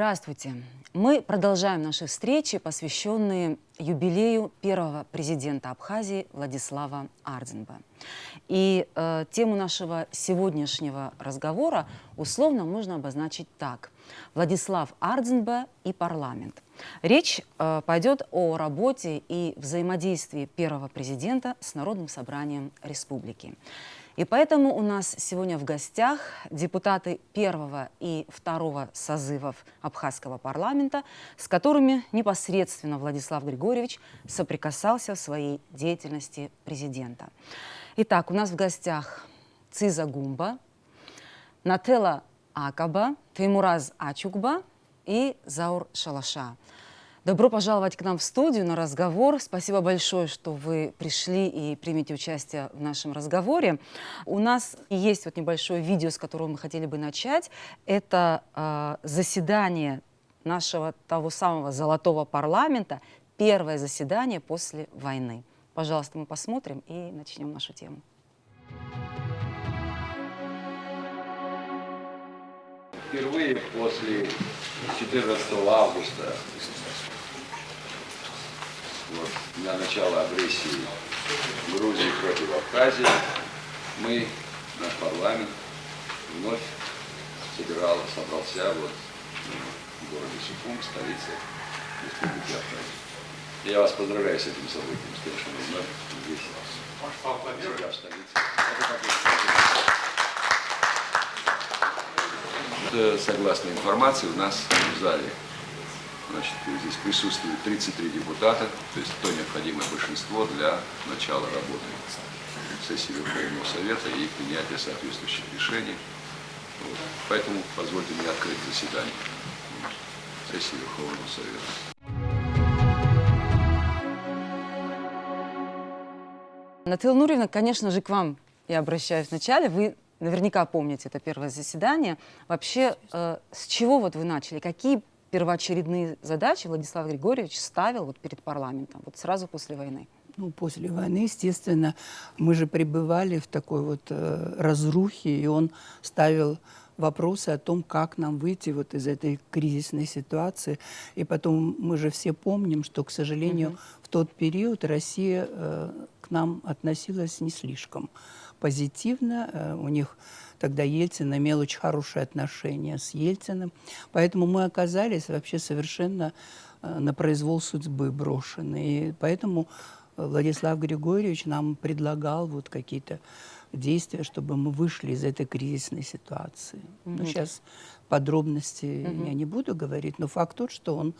Здравствуйте! Мы продолжаем наши встречи, посвященные юбилею первого президента Абхазии Владислава Ардзинба. И тему нашего сегодняшнего разговора условно можно обозначить так: Владислав Ардзинба и парламент. Речь пойдет о работе и взаимодействии первого президента с Народным собранием республики. И поэтому у нас сегодня в гостях депутаты первого и второго созывов Абхазского парламента, с которыми непосредственно Владислав Григорьевич соприкасался в своей деятельности президента. Итак, у нас в гостях Циза Гумба, Нателла Акаба, Теймураз Ачукба и Заур Шалаша. Добро пожаловать к нам в студию на разговор. Спасибо большое, что вы пришли и примете участие в нашем разговоре. У нас есть вот небольшое видео, с которого мы хотели бы начать. Это заседание нашего того самого золотого парламента, первое заседание после войны. Пожалуйста, мы посмотрим и начнем нашу тему. Впервые после 14 августа, дня начала агрессии Грузии против Абхазии, мы, наш парламент, вновь собрался в городе Сухум, столице Республики Абхазия. Я вас поздравляю с этим событием, с тем, что мы вновь здесь, в столице. Согласно информации, у нас в зале здесь присутствует 33 депутата, то есть то необходимое большинство для начала работы сессии Верховного Совета и принятия соответствующих решений. Поэтому позвольте мне открыть заседание сессии Верховного Совета. Нателла Нуриевна, конечно же, к вам я обращаюсь вначале. Вы наверняка помните это первое заседание. Вообще, с чего вот вы начали? Какие первоочередные задачи Владислав Григорьевич ставил перед парламентом, сразу после войны? Ну, после войны, естественно, мы же пребывали в такой разрухе, и он ставил вопросы о том, как нам выйти из этой кризисной ситуации. И потом мы же все помним, что, к сожалению, в тот период Россия к нам относилась не слишком позитивно. У них тогда Ельцин имел очень хорошие отношения с Ельциным. Поэтому мы оказались вообще совершенно на произвол судьбы брошены. И поэтому Владислав Григорьевич нам предлагал какие-то действия, чтобы мы вышли из этой кризисной ситуации. Ну, сейчас подробности я не буду говорить, но факт тот, что он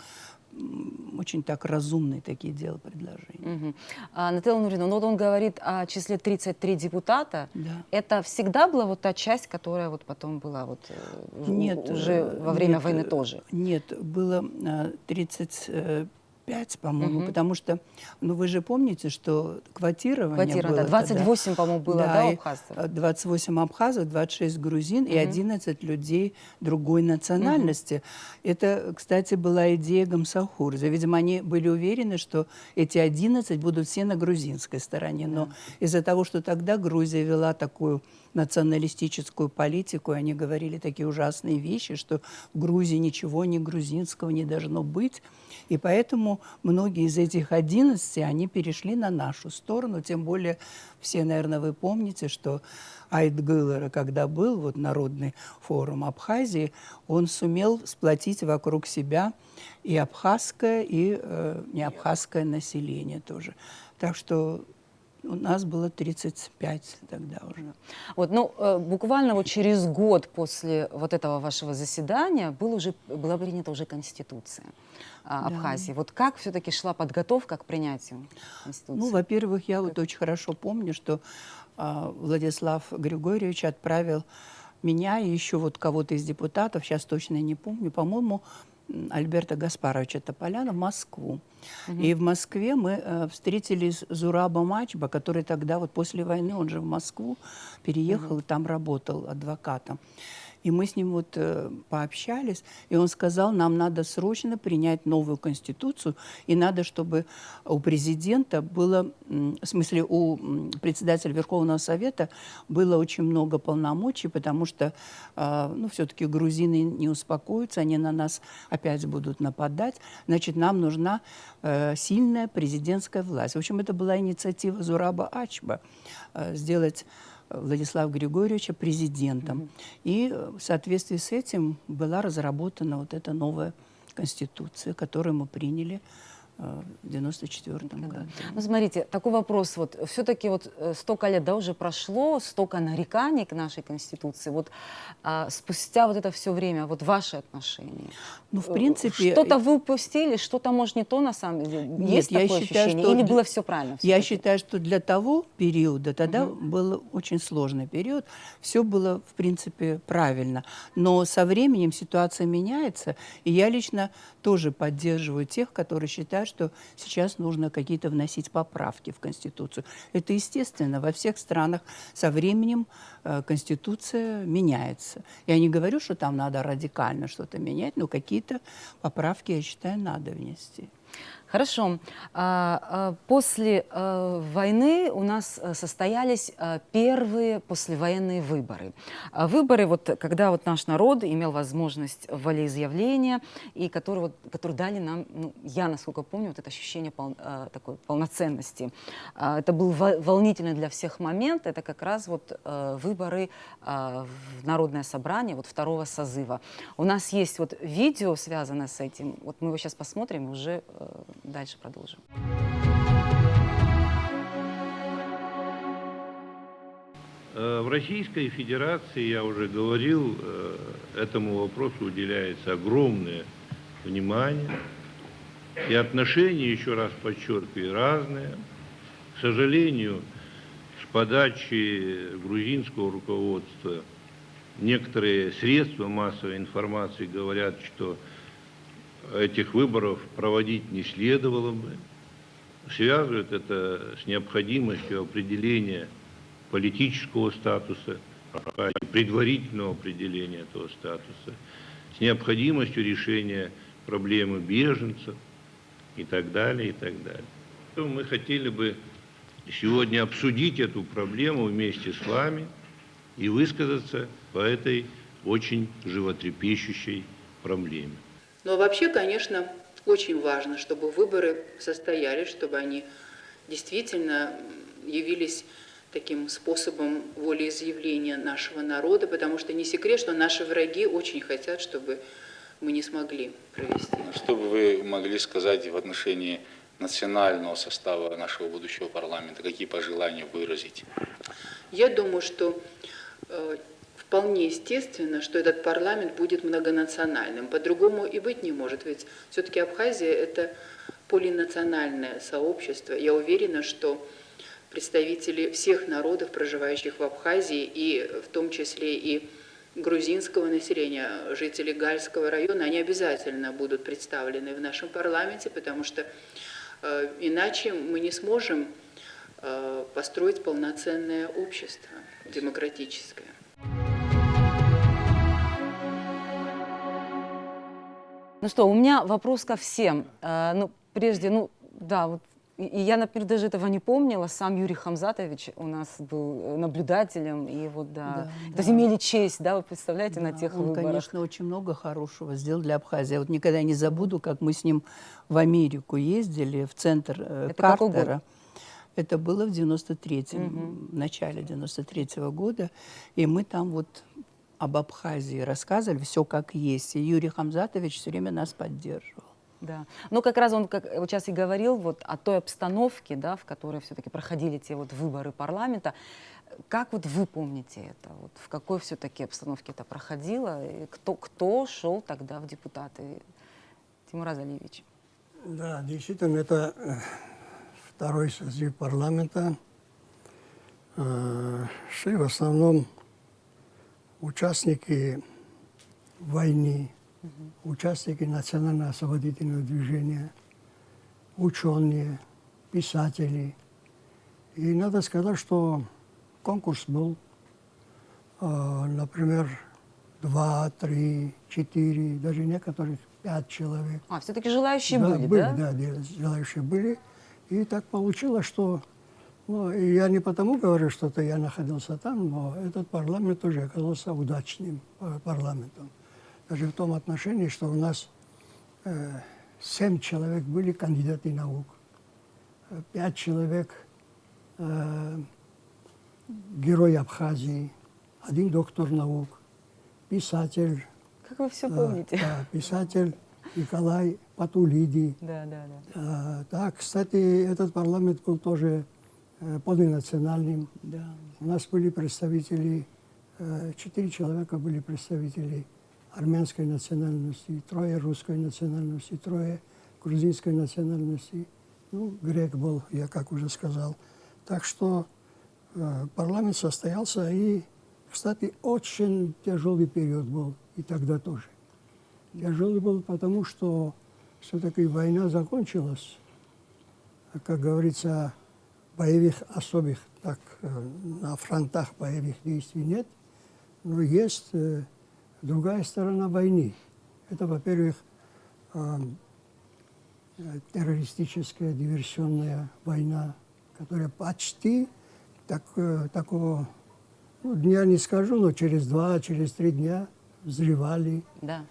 очень так разумные такие делал предложения. Нателла Нуриевна, он говорит о числе 33 депутата. Да. Это всегда была та часть, которая потом была нет, уже во время войны тоже? Нет, было 35, по-моему, потому что, вы же помните, что квотирование было 28, по-моему, было, абхазцев? 28 абхазов, 26 грузин и 11 людей другой национальности. Это, кстати, была идея Гамсахурза. Видимо, они были уверены, что эти 11 будут все на грузинской стороне. Но из-за того, что тогда Грузия вела такую националистическую политику, они говорили такие ужасные вещи, что в Грузии ничего ни грузинского не должно быть. И поэтому многие из этих 11, они перешли на нашу сторону. Тем более, все, наверное, вы помните, что Айтгылара, когда был Народный форум Абхазии, он сумел сплотить вокруг себя и абхазское, и неабхазское население тоже. Так что у нас было 35 тогда уже. Буквально через год после этого вашего заседания была принята уже Конституция Абхазии. Как все-таки шла подготовка к принятию Конституции? Ну, во-первых, я очень хорошо помню, что Владислав Григорьевич отправил меня и еще кого-то из депутатов, сейчас точно не помню, по-моему, Альберта Гаспаровича Тополяна в Москву. И в Москве мы встретились с Зурабом Ачба, который тогда после войны, он же в Москву переехал и там работал адвокатом. И мы с ним вот пообщались, и он сказал, нам надо срочно принять новую конституцию, и надо, чтобы у президента было, в смысле, у председателя Верховного Совета было очень много полномочий, потому что, ну, все-таки грузины не успокоятся, они на нас опять будут нападать. Значит, нам нужна сильная президентская власть. В общем, это была инициатива Зураба Ачба сделать Владислава Григорьевича президентом. И в соответствии с этим была разработана вот эта новая конституция, которую мы приняли в 1994 году. Ну, смотрите, такой вопрос. Вот все-таки вот столько лет, да, уже прошло, столько нареканий к нашей Конституции. Вот спустя вот это все время, вот ваши отношения. Ну, в принципе... Что-то вы упустили, что-то, может, не то на самом деле? Нет, Есть я такое считаю, ощущение? что Или было все правильно? Я всё-таки? считаю, что для того периода, тогда был очень сложный период, все было, в принципе, правильно. Но со временем ситуация меняется, и я лично тоже поддерживаю тех, которые считают, что сейчас нужно какие-то вносить поправки в Конституцию. Это естественно, во всех странах со временем Конституция меняется. Я не говорю, что там надо радикально что-то менять, но какие-то поправки, я считаю, надо внести. Хорошо. После войны у нас состоялись первые послевоенные выборы. Выборы, вот, когда вот наш народ имел возможность волеизъявления, и которые дали нам, ну, я, насколько помню, вот это ощущение такой полноценности. Это был волнительный для всех момент. Это как раз вот выборы в Народное собрание вот второго созыва. У нас есть вот видео, связанное с этим. Вот мы его сейчас посмотрим и уже дальше продолжим. В Российской Федерации, я уже говорил, этому вопросу уделяется огромное внимание. И отношения, еще раз подчеркиваю, разные. К сожалению, с подачи грузинского руководства некоторые средства массовой информации говорят, что этих выборов проводить не следовало бы. Связывают это с необходимостью определения политического статуса, предварительного определения этого статуса, с необходимостью решения проблемы беженцев и так далее, и так далее. Мы хотели бы сегодня обсудить эту проблему вместе с вами и высказаться по этой очень животрепещущей проблеме. Но вообще, конечно, очень важно, чтобы выборы состоялись, чтобы они действительно явились таким способом волеизъявления нашего народа, потому что не секрет, что наши враги очень хотят, чтобы мы не смогли провести. Что бы вы могли сказать в отношении национального состава нашего будущего парламента? Какие пожелания выразить? Я думаю, что вполне естественно, что этот парламент будет многонациональным. По-другому и быть не может, ведь все-таки Абхазия – это полинациональное сообщество. Я уверена, что представители всех народов, проживающих в Абхазии, и в том числе и грузинского населения, жители Гальского района, они обязательно будут представлены в нашем парламенте, потому что иначе мы не сможем построить полноценное общество, демократическое. Ну что, у меня вопрос ко всем. Ну, прежде, ну, да, вот, и я, например, даже этого не помнила. Сам Юрий Хамзатович у нас был наблюдателем, и вот, да, это имели честь, да, вы представляете, на тех он, выборах. конечно, очень много хорошего сделал для Абхазии. Я вот никогда не забуду, как мы с ним в Америку ездили, в центр Картера. Это было в 93-м, в начале 93-го года, и мы там вот об Абхазии рассказывали, все как есть. И Юрий Хамзатович все время нас поддерживал. Да. Ну, как раз он, как вот сейчас и говорил, вот о той обстановке, да, в которой все-таки проходили те вот выборы парламента. Как вот вы помните это? Вот в какой все-таки обстановке это проходило? И кто шел тогда в депутаты? Тимур Азалиевич. Да, действительно, это второй созыв парламента. Шли в основном участники войны, участники национального освободительного движения, ученые, писатели. И надо сказать, что конкурс был, например, 2, 3, 4, даже некоторых 5 человек. А, все-таки желающие Да, были, да? да, желающие были. И так получилось, что, ну, и я не потому говорю, что это я находился там, но этот парламент тоже оказался удачным парламентом. Даже в том отношении, что у нас 7 человек были кандидаты наук, 5 человек герой Абхазии, 1 доктор наук, писатель, Как вы все помните. да, писатель Николай Патулиди. Да, да, да. Да, кстати, этот парламент был тоже полунациональным. Да. У нас были представители, 4 человека были представители армянской национальности, 3 русской национальности, 3 грузинской национальности. Ну, грек был, я как уже сказал. Так что парламент состоялся, и, кстати, очень тяжелый период был, и тогда тоже. Тяжелый был, потому что все-таки война закончилась, как говорится, боевых особых, так, на фронтах боевых действий нет, но есть другая сторона войны. Это, во-первых, террористическая диверсионная война, которая почти такого, ну, дня не скажу, но через 2, через 3 дня взрывали, Да.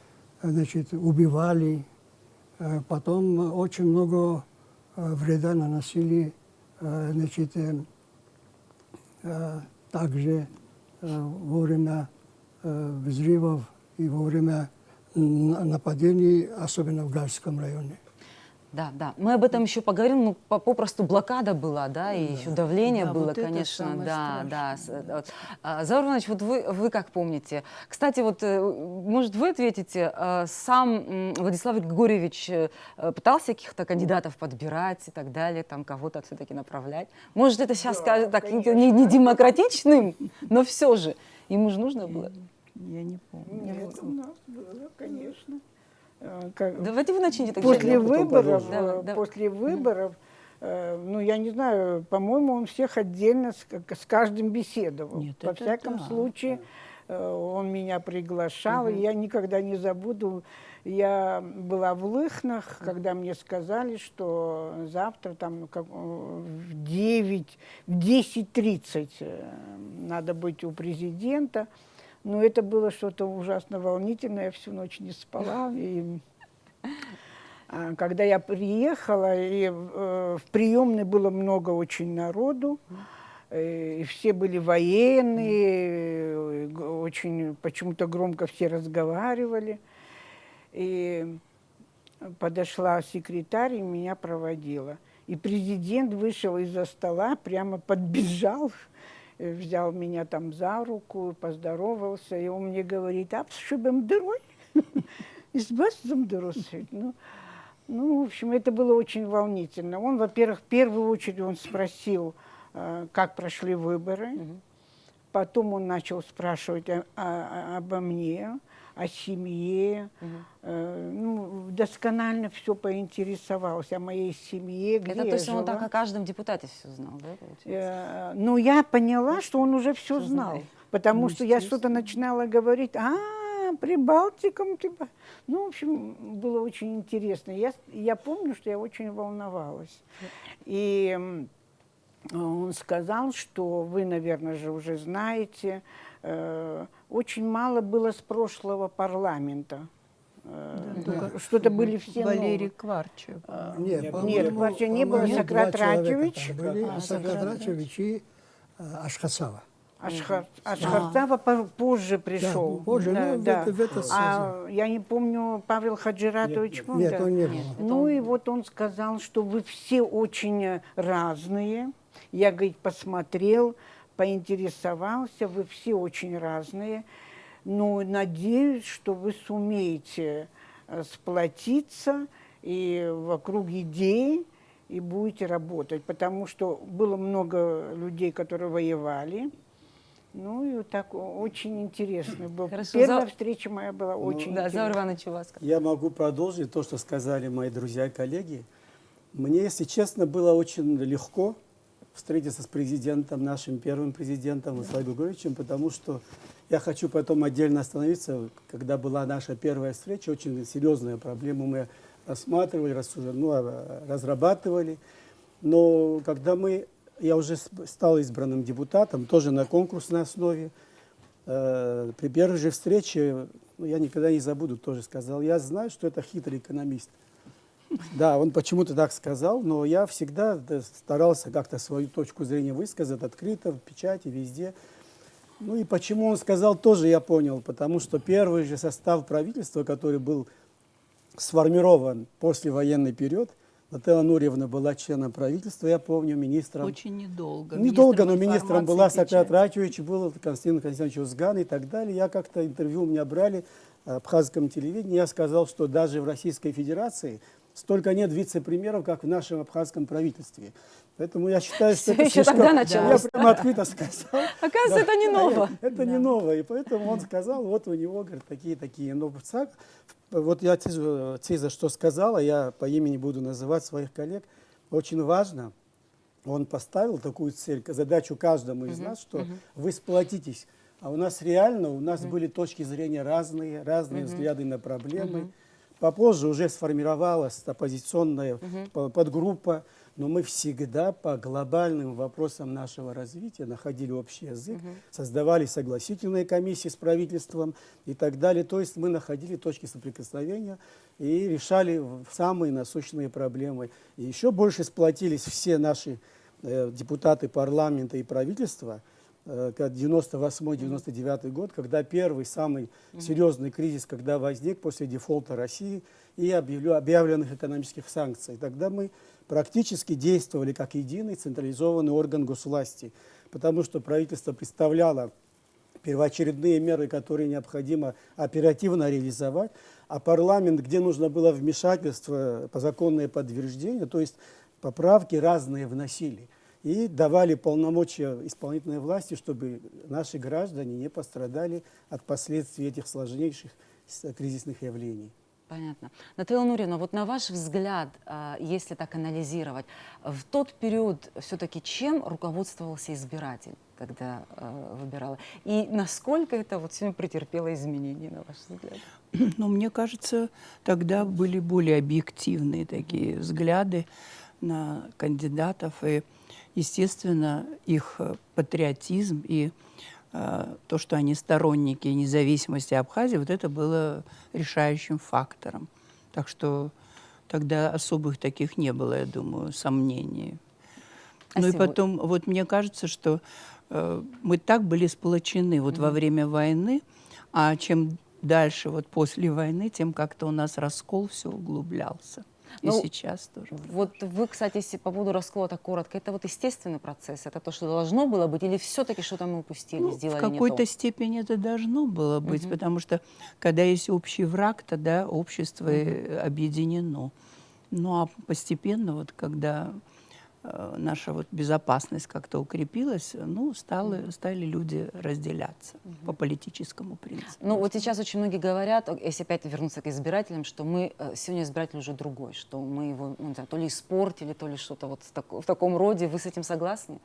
значит, убивали. Потом очень много вреда наносили, значит, также во время взрывов и во время нападений, особенно в Гальском районе. Да, да. Мы об этом еще поговорим. Ну, попросту блокада была, да, и еще давление Да, было, вот это конечно. самое Да, да. страшное. Заур Иванович, вот вы как помните? Кстати, вот, может, вы ответите, сам Владислав Григорьевич пытался каких-то кандидатов подбирать и так далее, там кого-то все-таки направлять? Может, это сейчас скажет так не демократичным, но все же. Ему же нужно было. Я не помню. Нет, у нас было, конечно. Давайте вы начните. Так После же. выборов, Давай, давай. после выборов, ну, я не знаю, по-моему, он всех отдельно с каждым беседовал. Нет, Во это всяком да. случае, он меня приглашал, и я никогда не забуду. Я была в Лыхнах, когда мне сказали, что завтра там в 9, в 10:30 надо быть у президента. Но это было что-то ужасно волнительное, я всю ночь не спала. И когда я приехала, и в приемной было много очень народу, и все были военные, очень почему-то громко все разговаривали. И подошла секретарь и меня проводила. И президент вышел из-за стола, прямо подбежал, взял меня там за руку, поздоровался, и он мне говорит: «Абсшибем дырой, избавим дыросой». Ну, в общем, это было очень волнительно. Он, во-первых, в первую очередь он спросил, как прошли выборы. Потом он начал спрашивать обо мне, о семье. Ну, досконально все поинтересовался о моей семье, где Это то я есть он жила. так о каждом депутате все знал, да, получается? Ну, я поняла, что он уже все знал, знает. потому Ну, что я что-то естественно. начинала говорить: Прибалтикам, типа. Ну, в общем, было очень интересно. Я помню, что я очень волновалась. И он сказал, что вы, наверное, же уже знаете, очень мало было с прошлого парламента. Что-то были все Валерий новые. Кварчев. Нет, Нет, по-моему, вообще не было. по-моему, Сократ 2 человека Ратьевич. там были, Сократ Ратьевич и Ашхасава. Ашхарцава позже пришел. Да, позже, ну, в этот Я не помню, Павел Хаджиратович, помните? Нет, он не был. Ну и вот он сказал, что вы все очень разные. Я, говорит, посмотрел, поинтересовался, вы все очень разные. Но надеюсь, что вы сумеете сплотиться и вокруг идей и будете работать. Потому что было много людей, которые воевали. Ну и вот так очень интересно было. Хорошо, Первая встреча моя была очень Да, Заур интересная. Иванович, у вас как? Я могу продолжить то, что сказали мои друзья и коллеги. Мне, если честно, было очень легко встретиться с президентом, нашим первым президентом Владиславом Григорьевичем, потому что я хочу потом отдельно остановиться, когда была наша первая встреча, очень серьезную проблему мы рассматривали, разрабатывали. Но когда я уже стал избранным депутатом, тоже на конкурсной основе, при первой же встрече, я никогда не забуду, тоже сказал, я знаю, что это хитрый экономист. Да, он почему-то так сказал, но я всегда старался как-то свою точку зрения высказать открыто, в печати, везде. Ну и почему он сказал, тоже я понял, потому что первый же состав правительства, который был сформирован после военный период, Нателла Нуриевна была членом правительства, я помню, министром. Очень недолго. Недолго, но министром была информации и Сапят печати. Ратьевич, был Константин Константинович Узган и так далее. Я как-то интервью у меня брали в абхазском телевидении, я сказал, что даже в Российской Федерации столько нет вице-премьеров, как в нашем абхазском правительстве. Поэтому я считаю, что Всё это еще слишком... тогда началось. Я прямо открыто сказал. Оказывается, это не ново. Это не ново. И поэтому он сказал, вот у него, говорит, такие. Но вот я за что сказала, я по имени буду называть своих коллег. Очень важно, он поставил такую цель, задачу каждому из нас, что вы сплотитесь. А у нас реально, были точки зрения разные взгляды на проблемы. Попозже уже сформировалась оппозиционная подгруппа, но мы всегда по глобальным вопросам нашего развития находили общий язык, создавали согласительные комиссии с правительством и так далее. То есть мы находили точки соприкосновения и решали самые насущные проблемы. И еще больше сплотились все наши депутаты парламента и правительства, 98-99 год, когда первый самый серьезный кризис, когда возник после дефолта России и объявленных экономических санкций. Тогда мы практически действовали как единый централизованный орган госвласти, потому что правительство представляло первоочередные меры, которые необходимо оперативно реализовать, а парламент, где нужно было вмешательство по законное подтверждение, то есть поправки разные вносили. И давали полномочия исполнительной власти, чтобы наши граждане не пострадали от последствий этих сложнейших кризисных явлений. Понятно. Нателла Нуриевна, вот на ваш взгляд, если так анализировать, в тот период все-таки чем руководствовался избиратель, когда выбирал? И насколько это вот сегодня претерпело изменения, на ваш взгляд? Ну, мне кажется, тогда были более объективные такие взгляды на кандидатов. И, естественно, их патриотизм и то, что они сторонники независимости Абхазии, вот это было решающим фактором. Так что тогда особых таких не было, я думаю, сомнений. Ну и потом, вот мне кажется, что мы так были сплочены вот во время войны, а чем дальше, вот после войны, тем как-то у нас раскол все углублялся. И сейчас тоже. Вот вы, кстати, если по поводу раскола так коротко, это вот естественный процесс, это то, что должно было быть, или все-таки что-то мы упустили, сделали в какой-то степени это должно было быть, потому что когда есть общий враг, тогда общество объединено. Ну а постепенно, вот когда наша вот безопасность как-то укрепилась, ну, стали люди разделяться по политическому принципу. Ну, вот сейчас очень многие говорят, если опять вернуться к избирателям, что мы сегодня избиратель уже другой, что мы его, ну, не знаю, то ли испортили, то ли что-то вот в таком роде. Вы с этим согласны?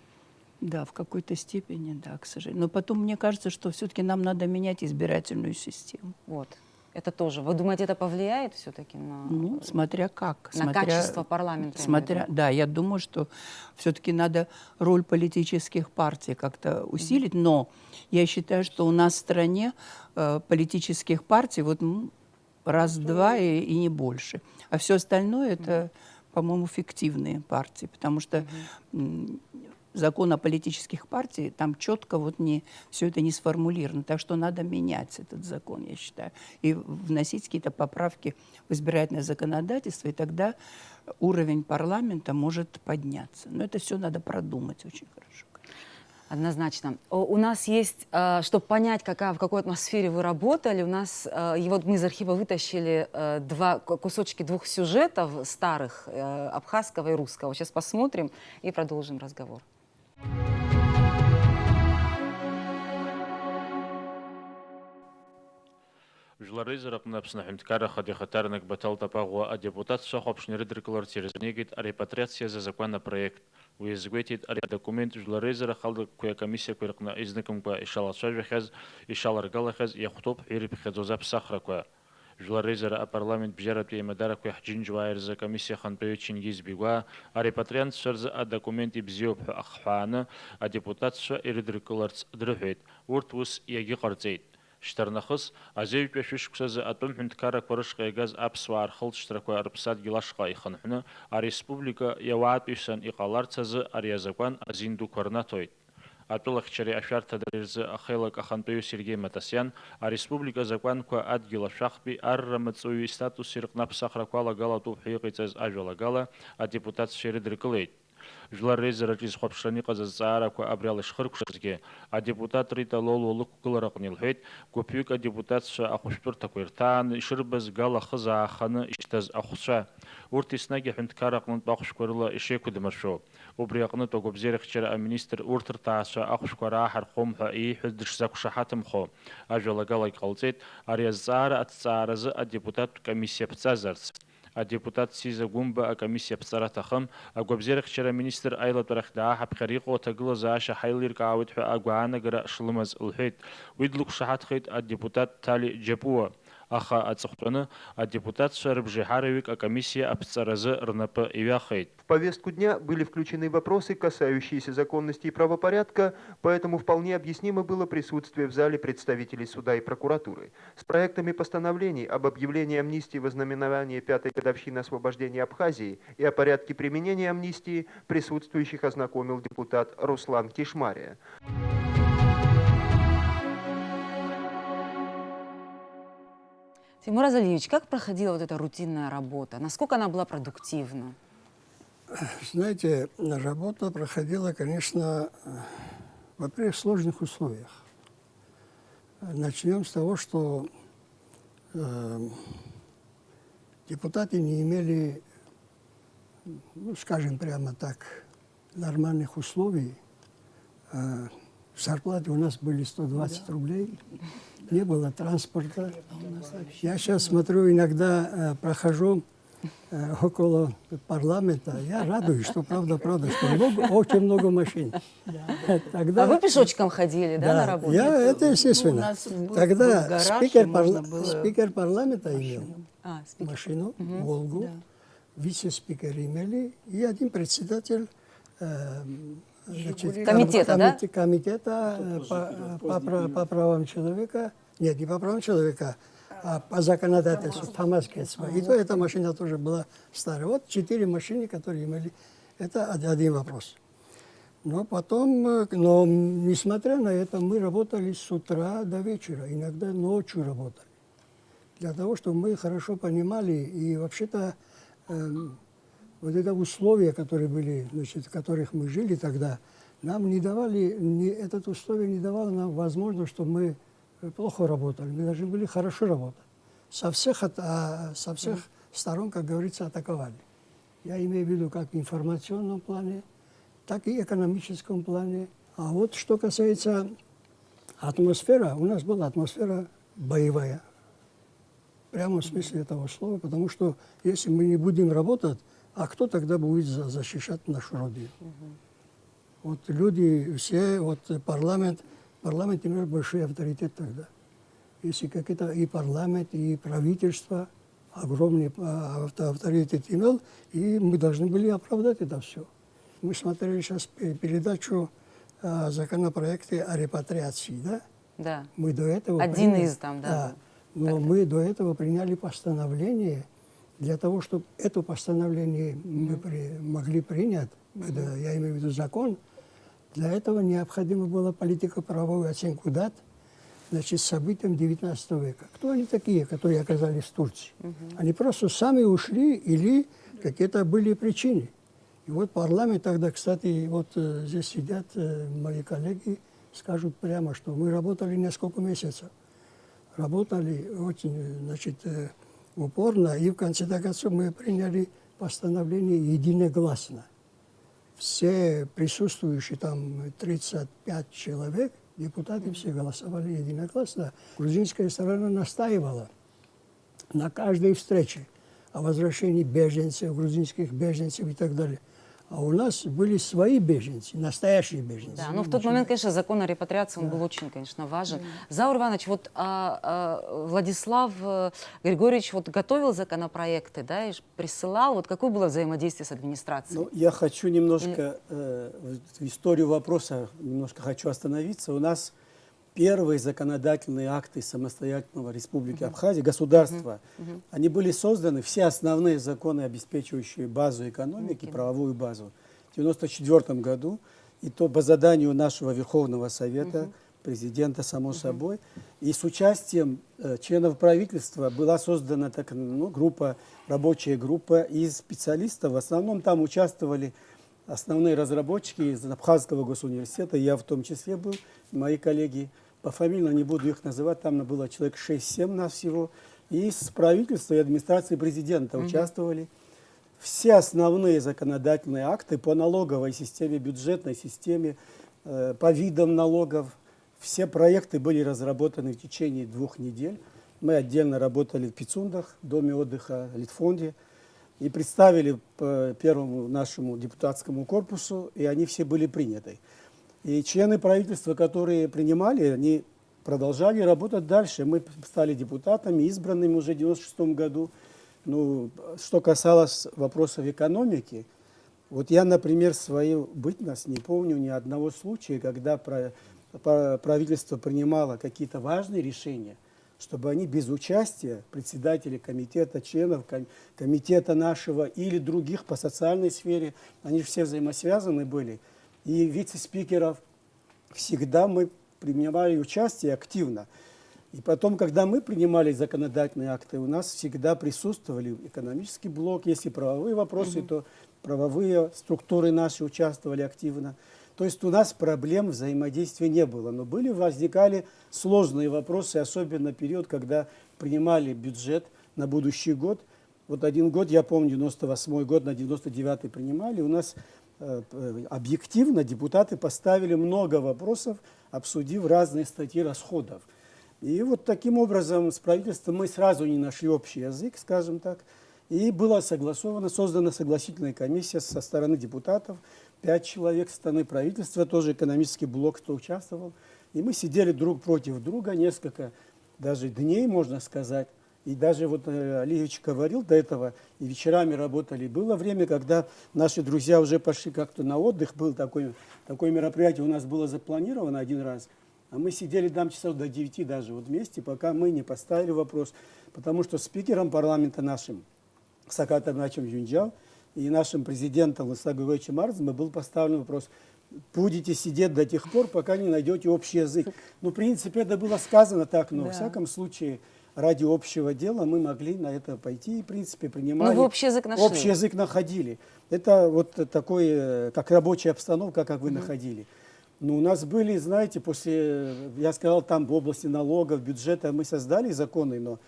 Да, в какой-то степени, да, к сожалению. Но потом мне кажется, что все-таки нам надо менять избирательную систему. Вот. Это тоже. Вы думаете, это повлияет все-таки на... Ну, смотря как. На качество парламента? Да, я думаю, что все-таки надо роль политических партий как-то усилить, но я считаю, что у нас в стране политических партий вот раз-два и не больше. А все остальное это, по-моему, фиктивные партии, потому что закон о политических партиях, там четко вот все это не сформулировано. Так что надо менять этот закон, я считаю, и вносить какие-то поправки в избирательное законодательство, и тогда уровень парламента может подняться. Но это все надо продумать очень хорошо. Однозначно. У нас есть, чтобы понять, в какой атмосфере вы работали, у нас, и вот мы из архива вытащили кусочки двух сюжетов старых, абхазского и русского. Сейчас посмотрим и продолжим разговор. Жлары зарапна пснахинткара хадихатарник батал тапагуа, а депутат Сохопшни Редрикулар Терезанегит о репатриации за законопроект ويزغويتيت اري دокумент جلاريزر خالد كويا كميسيا كويرقنا ازنكم كوا اشال شاجخز اشال رجالخز يخطب حيري بخزوزاب صخره كوا جلاريزر парламент بجرت بمدار كوي حجين جواير ز كميسيا خان بيوتشين جيز بيغوا اري باتريان شرز دокументи بزيوب اخوانه депутат شو اريدركولرز درفيت ورتوس يجي قرزيت شترنخص ازيو بيشوش كسز اتم حنتكارا كورش قيغاز ابسوار خلط شتركوا اربسات جلاشقا يخنحنا الريسبوبليكا يوعد بيسان اقالارتز اريازاكوان ازинду корнатоит Атулахчари ашар тадырзы ахелак ахантою Сергей Матасян, а республика законква адгила шахби аррамацуи статус сиркнап сахраквала гала тухиqицез ажалагала, а депутат шеридрикылейт. Жлар резера чиз хопшани казазаараква абрял шхыркшызге, а депутат Рита Лолу кыларакнилхейт, копюка депутатша ахушпур таквертан, шырбыз гала хыза аханы иштаз ахуша. Уртиснаги хунткаракнын бахушкурла ишекудмаршо. Убриакны тогобзерихчера министр уртыртааша ахушкара хархумха и хүздиш закушахатымхо. Ажалагала калцет, ариазара атцааразы а депутат комиссия пцазарц. А депутат Сиза Гумба, а комиссия Пцаратахам, а Гобзерхчера министр Айла Тарахда, Хабхарико, Тагла Заша, Хайлир Каут, а Гуана Гра Шлумаз Улхейт, Видлук Шахатхейт, а депутат Тали Джапуа, Аха Ацухтана, а депутат Шарбжихаровик, а комиссия Апцараза Рнапа Ивяхейт. В повестку дня были включены вопросы, касающиеся законности и правопорядка, поэтому вполне объяснимо было присутствие в зале представителей суда и прокуратуры. С проектами постановлений об объявлении амнистии во знаменование 5-й годовщины освобождения Абхазии и о порядке применения амнистии присутствующих ознакомил депутат Руслан Кишмария. Тимур Азалиевич, как проходила вот эта рутинная работа? Насколько она была продуктивна? Знаете, работа проходила, конечно, во-первых, в сложных условиях. Начнем с того, что депутаты не имели, ну, скажем прямо так, нормальных условий. Зарплаты у нас были 120 рублей, не было транспорта. Я сейчас смотрю, иногда прохожу около парламента, я радуюсь, что правда, что очень много машин. Тогда, А вы пешочком ходили, да, на работу? Это естественно. Тогда спикер парламента имел машину, Волгу, вице-спикер имели и один председатель комитета, да? Комитета по правам человека, нет, не по правам человека, а по законодательству, Тамаскетства. И то эта машина тоже была старая. Вот 4 машины, которые имели. Это один вопрос. Но потом, несмотря на это, мы работали с утра до вечера, иногда ночью работали. Для того, чтобы мы хорошо понимали, и вообще-то вот это условия, которые были, значит, в которых мы жили тогда, нам не давали, это условие не давало нам возможность, чтобы мы плохо работали. Мы должны были хорошо работать. Со всех сторон, как говорится, атаковали. Я имею в виду как в информационном плане, так и в экономическом плане. А вот что касается атмосферы, у нас была атмосфера боевая. Прямо в смысле этого слова, потому что если мы не будем работать, а кто тогда будет защищать нашу родину? Вот люди все, вот парламент имел большой авторитет тогда. Если какие-то и парламент, и правительство огромный авторитет имел, и мы должны были оправдать это все. Мы смотрели сейчас передачу законопроекты о репатриации, да? Да. Мы до этого из там, да. Да. Но мы до этого приняли постановление. Для того, чтобы это постановление мы могли принять, я имею в виду закон, для этого необходимо было политико-правовую оценку дат, значит, событиям 19 века. Кто они такие, которые оказались в Турции? Они просто сами ушли или какие-то были причины. И вот парламент тогда, кстати, вот здесь сидят мои коллеги, скажут прямо, что мы работали несколько месяцев. Работали очень, значит, упорно, и в конце концов мы приняли постановление единогласно. Все присутствующие, там 35 человек, депутаты все голосовали единогласно. Грузинская сторона настаивала на каждой встрече о возвращении беженцев, грузинских беженцев и так далее. А у нас были свои беженцы, настоящие беженцы. Да, но в тот момент, конечно, закон о репатриации, он был очень, конечно, важен. Заур Иванович, вот Владислав Григорьевич вот готовил законопроекты, да, и присылал. Вот какое было взаимодействие с администрацией? Ну, я хочу немножко в историю вопроса немножко хочу остановиться. У нас первые законодательные акты самостоятельного Республики Абхазия, государства, они были созданы, все основные законы, обеспечивающие базу экономики, правовую базу, в 1994 году, и то по заданию нашего Верховного Совета, президента, само собой, и с участием членов правительства была создана так, группа, рабочая группа из специалистов. В основном там участвовали основные разработчики из Абхазского госуниверситета, я в том числе был, мои коллеги. По фамилии не буду их называть, там было человек 6-7 нас всего. И с правительства и администрации президента участвовали. Все основные законодательные акты по налоговой системе, бюджетной системе, по видам налогов, все проекты были разработаны в течение 2 недель. Мы отдельно работали в Пицундах, Доме отдыха, Литфонде, и представили по первому нашему депутатскому корпусу, и они все были приняты. И члены правительства, которые принимали, они продолжали работать дальше. Мы стали депутатами, избранными уже в 1996 году. Ну, что касалось вопросов экономики, вот я, например, свою бытность не помню ни одного случая, когда правительство принимало какие-то важные решения, чтобы они без участия председателей комитета, членов комитета нашего или других по социальной сфере, они все взаимосвязаны были, и вице-спикеров, всегда мы принимали участие активно. И потом, когда мы принимали законодательные акты, у нас всегда присутствовали экономический блок, если правовые вопросы, то правовые структуры наши участвовали активно. То есть у нас проблем взаимодействия не было, но возникали сложные вопросы, особенно период, когда принимали бюджет на будущий год. Вот один год, я помню, 98 год на 99 принимали, у нас объективно депутаты поставили много вопросов, обсудив разные статьи расходов. И вот таким образом с правительством мы сразу не нашли общий язык, скажем так, и была согласована, создана согласительная комиссия со стороны депутатов, 5 человек со стороны правительства, тоже экономический блок, кто участвовал. И мы сидели друг против друга несколько даже дней, можно сказать. И даже вот Алиевич говорил до этого, и вечерами работали. Было время, когда наши друзья уже пошли как-то на отдых, был такое мероприятие у нас было запланировано один раз, а мы сидели там часов до 9 даже вот вместе, пока мы не поставили вопрос. Потому что спикером парламента нашим, Сакатом Начем Юнджал, и нашим президентом Владиславом Григорьевичем Арзенбом был поставлен вопрос: будете сидеть до тех пор, пока не найдете общий язык. Ну, в принципе, это было сказано так, но в всяком случае ради общего дела мы могли на это пойти и, в принципе, принимали. Ну, вы общий язык нашли. Общий язык находили. Это вот такой, как рабочая обстановка, как вы находили. Ну, у нас были, знаете, я сказал, там в области налогов, бюджета мы создали законы, но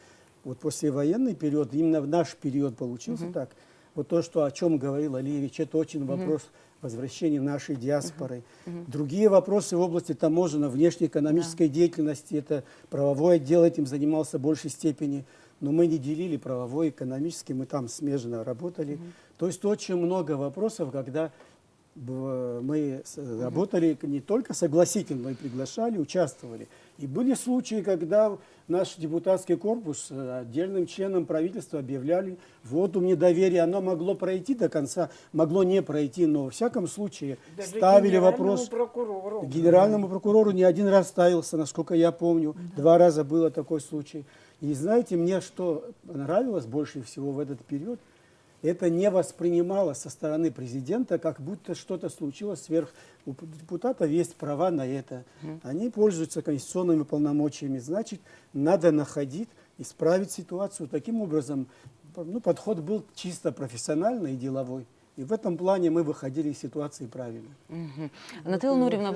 вот после военный период, именно в наш период получился так. Вот то, о чем говорил Алиевич, это очень вопрос возвращения нашей диаспоры. Другие вопросы в области таможенной, внешнеэкономической деятельности, это правовой отдел этим занимался в большей степени, но мы не делили правовой, экономический, мы там смежно работали. То есть очень много вопросов, когда мы работали не только согласительно, но и приглашали, участвовали. И были случаи, когда наш депутатский корпус отдельным членам правительства объявляли вотум недоверия. Оно могло пройти до конца, могло не пройти, но во всяком случае даже ставили вопрос. Генеральному прокурору не один раз ставился, насколько я помню. 2 раза было такой случай. И знаете, мне что понравилось больше всего в этот период, это не воспринималось со стороны президента, как будто что-то случилось сверх. У депутатов есть права на это. Они пользуются конституционными полномочиями. Значит, надо находить, исправить ситуацию. Таким образом, подход был чисто профессиональный и деловой. И в этом плане мы выходили из ситуации правильно. Наталья Нуриевна,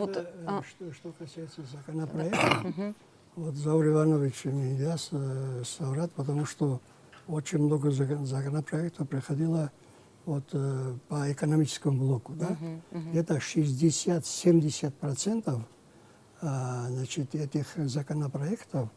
Что касается законопроекта, вот Заур Иванович не даст соврать, потому что очень много законопроектов приходило по экономическому блоку. Да? Где-то 60-70% этих законопроектов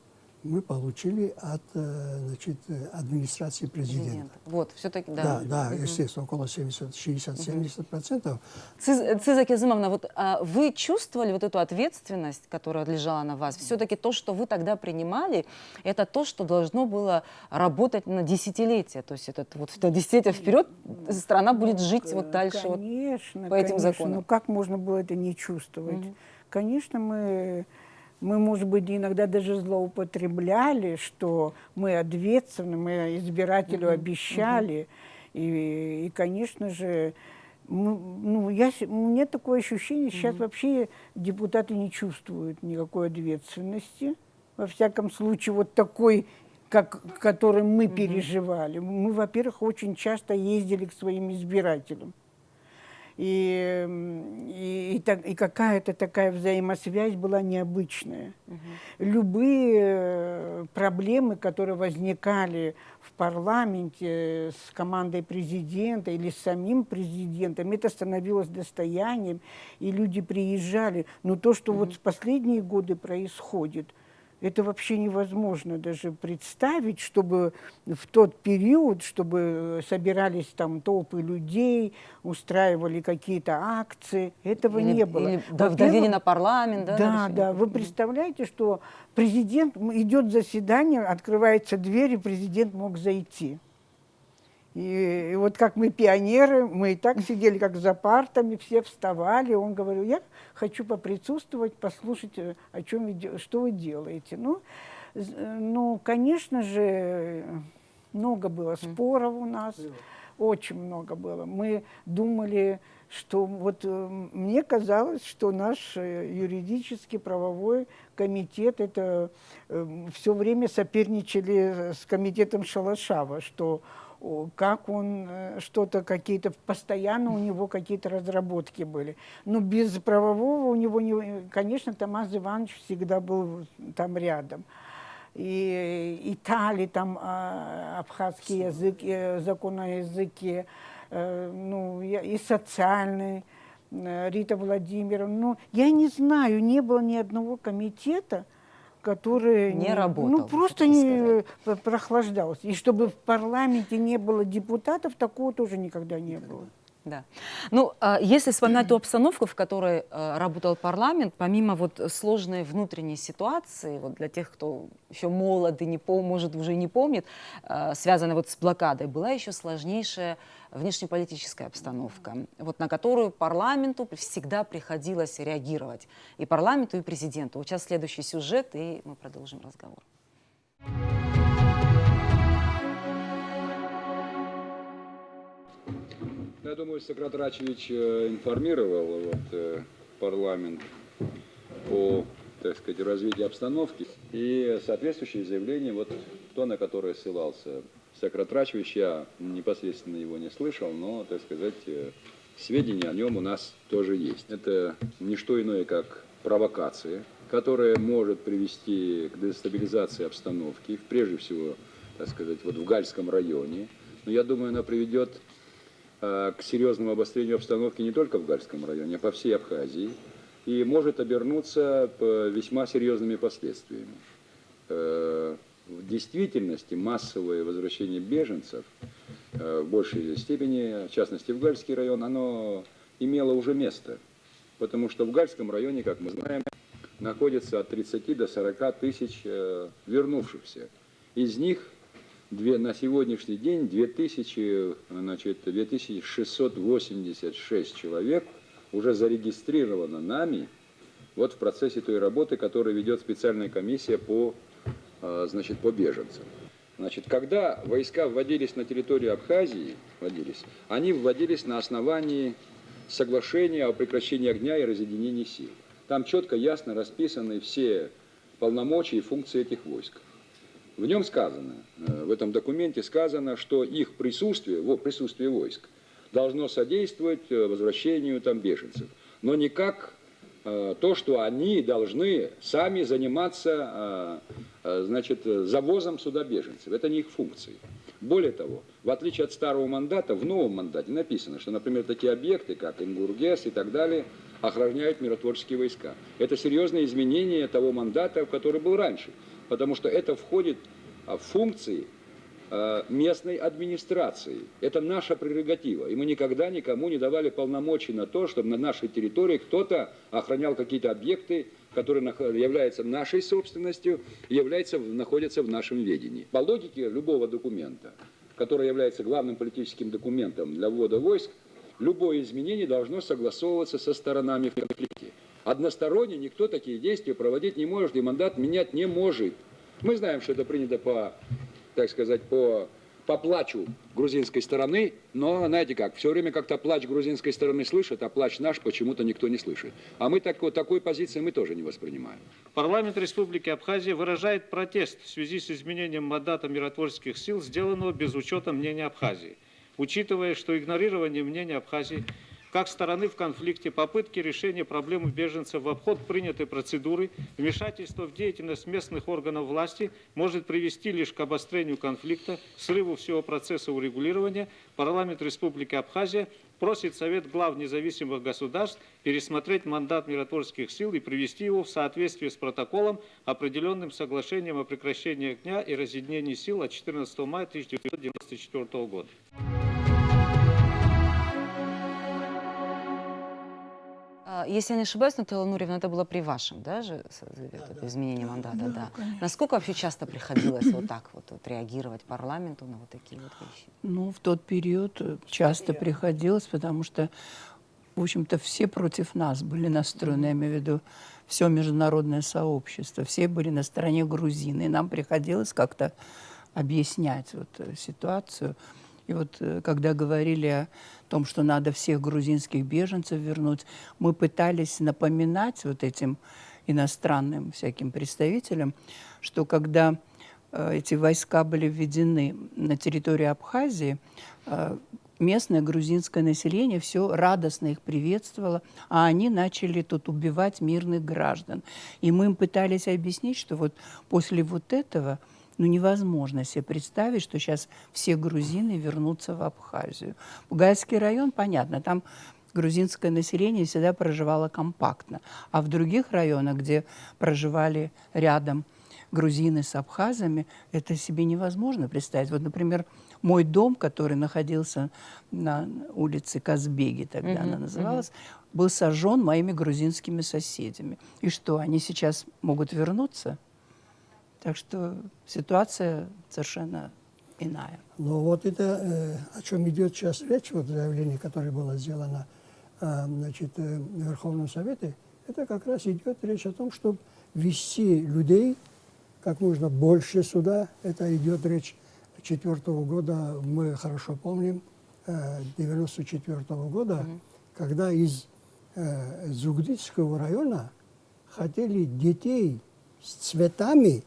мы получили от значит, администрации президента. Вот, все-таки, Да, да, естественно, около 60-70%. Циза Кезымовна, вот вы чувствовали вот эту ответственность, которая лежала на вас? Все-таки то, что вы тогда принимали, это то, что должно было работать на десятилетия. То есть это вот на десятилетия вперед страна будет жить вот дальше Конечно, вот по этим законам. Ну как можно было это не чувствовать? Конечно, мы, может быть, иногда даже злоупотребляли, что мы ответственны, мы избирателю обещали. И, конечно же, у меня такое ощущение, сейчас вообще депутаты не чувствуют никакой ответственности. Во всяком случае, вот такой, который мы переживали. Мы, во-первых, очень часто ездили к своим избирателям. И какая-то такая взаимосвязь была необычная. Любые проблемы, которые возникали в парламенте с командой президента или с самим президентом, это становилось достоянием, и люди приезжали. Но то, что вот в последние годы происходит, это вообще невозможно даже представить, чтобы в тот период, чтобы собирались там толпы людей, устраивали какие-то акции. Этого не было. Или давили на парламент, да? Да, да. Вы представляете, что президент, идет заседание, открывается дверь, и президент мог зайти. И вот как мы пионеры, мы и так сидели как за партами, все вставали. Он говорил, я хочу поприсутствовать, послушать, что вы делаете. Ну, конечно же, много было споров у нас, очень много было. Мы думали, что вот мне казалось, что наш юридический правовой комитет это все время соперничали с комитетом Шалашава, что как он что-то, какие-то, постоянно у него какие-то разработки были. Но без правового у него, конечно, Тамаз Иванович всегда был там рядом. И Италия, там абхазский язык, закон о языке, и социальный, Рита Владимировна. Я не знаю, не было ни одного комитета, который не работал, просто не прохлаждался. И чтобы в парламенте не было депутатов, такого тоже никогда не было. Да. Ну, если вспоминать ту обстановку, в которой работал парламент, помимо вот сложной внутренней ситуации, вот для тех, кто еще молод и может уже не помнит, связанной вот с блокадой, была еще сложнейшая внешнеполитическая обстановка, вот на которую парламенту всегда приходилось реагировать. И парламенту, и президенту. Вот сейчас следующий сюжет, и мы продолжим разговор. Я думаю, Сократ Рачевич информировал парламент о, так сказать, развитии обстановки. И соответствующее заявление, вот то, на которое ссылался Сократ Рачевич, я непосредственно его не слышал, но, так сказать, сведения о нем у нас тоже есть. Это не что иное, как провокация, которая может привести к дестабилизации обстановки, прежде всего, так сказать, вот в Гальском районе. Но я думаю, она приведет к серьезному обострению обстановки не только в Гальском районе, а по всей Абхазии, и может обернуться весьма серьезными последствиями. В действительности массовое возвращение беженцев в большей степени, в частности в Гальский район, оно имело уже место, потому что в Гальском районе, как мы знаем, находится от 30 до 40 тысяч вернувшихся. Из них на сегодняшний день 2686 человек уже зарегистрировано нами вот в процессе той работы, которую ведет специальная комиссия по беженцам. Значит, когда войска вводились на территорию Абхазии, они вводились на основании соглашения о прекращении огня и разъединении сил. Там четко, ясно расписаны все полномочия и функции этих войск. В нем сказано, в этом документе сказано, что их присутствие войск должно содействовать возвращению там беженцев, но не как то, что они должны сами заниматься завозом сюда беженцев. Это не их функции. Более того, в отличие от старого мандата, в новом мандате написано, что, например, такие объекты, как Ингургес и так далее, охраняют миротворческие войска. Это серьезное изменение того мандата, который был раньше. потому что это входит в функции местной администрации. Это наша прерогатива. И мы никогда никому не давали полномочий на то, чтобы на нашей территории кто-то охранял какие-то объекты, которые являются нашей собственностью и находятся в нашем ведении. По логике любого документа, который является главным политическим документом для ввода войск, любое изменение должно согласовываться со сторонами в конфликте. Односторонне никто такие действия проводить не может и мандат менять не может. Мы знаем, что это принято по плачу грузинской стороны, но, знаете как, все время как-то плач грузинской стороны слышат, а плач наш почему-то никто не слышит. А мы такой позиции мы тоже не воспринимаем. Парламент Республики Абхазия выражает протест в связи с изменением мандата миротворческих сил, сделанного без учета мнения Абхазии. Учитывая, что игнорирование мнения Абхазии как стороны в конфликте, попытки решения проблемы беженцев в обход принятой процедуры, вмешательство в деятельность местных органов власти может привести лишь к обострению конфликта, срыву всего процесса урегулирования, парламент Республики Абхазия просит Совет глав независимых государств пересмотреть мандат миротворческих сил и привести его в соответствие с протоколом, определенным соглашением о прекращении огня и разъединении сил от 14 мая 1994 года. Если я не ошибаюсь, Наталья Нуриевна, это было при вашем, да, изменении мандата, да. Насколько вообще часто приходилось вот так вот реагировать парламенту на вот такие вот вещи? Ну, в тот период часто приходилось, потому что, в общем-то, все против нас были настроены, я имею в виду все международное сообщество, все были на стороне грузин, и нам приходилось как-то объяснять вот ситуацию. И вот когда говорили о том, что надо всех грузинских беженцев вернуть, мы пытались напоминать вот этим иностранным всяким представителям, что когда эти войска были введены на территорию Абхазии, местное грузинское население все радостно их приветствовало, а они начали тут убивать мирных граждан. И мы им пытались объяснить, что вот после вот этого невозможно себе представить, что сейчас все грузины вернутся в Абхазию. Бугайский район, понятно, там грузинское население всегда проживало компактно. А в других районах, где проживали рядом грузины с абхазами, это себе невозможно представить. Вот, например, мой дом, который находился на улице Казбеги, тогда она называлась, был сожжен моими грузинскими соседями. И что, они сейчас могут вернуться? Так что ситуация совершенно иная. Но вот это, о чем идет сейчас речь, вот заявление, которое было сделано в Верховном Совете, это как раз идет речь о том, чтобы вести людей как можно больше сюда. Это идет речь 1994 года, мы хорошо помним, 1994 года, когда из Зугдитского района хотели детей с цветами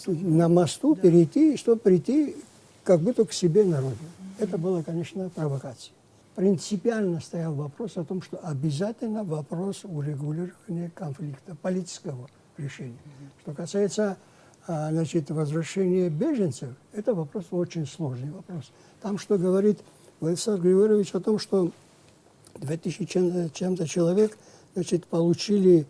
на мосту перейти, чтобы прийти как будто к себе на родину. Это была, конечно, провокация. Принципиально стоял вопрос о том, что обязательно вопрос урегулирования конфликта, политического решения. Что касается возвращения беженцев, это вопрос очень сложный вопрос. Там, что говорит Владислав Григорьевич о том, что 2000 чем-то человек получили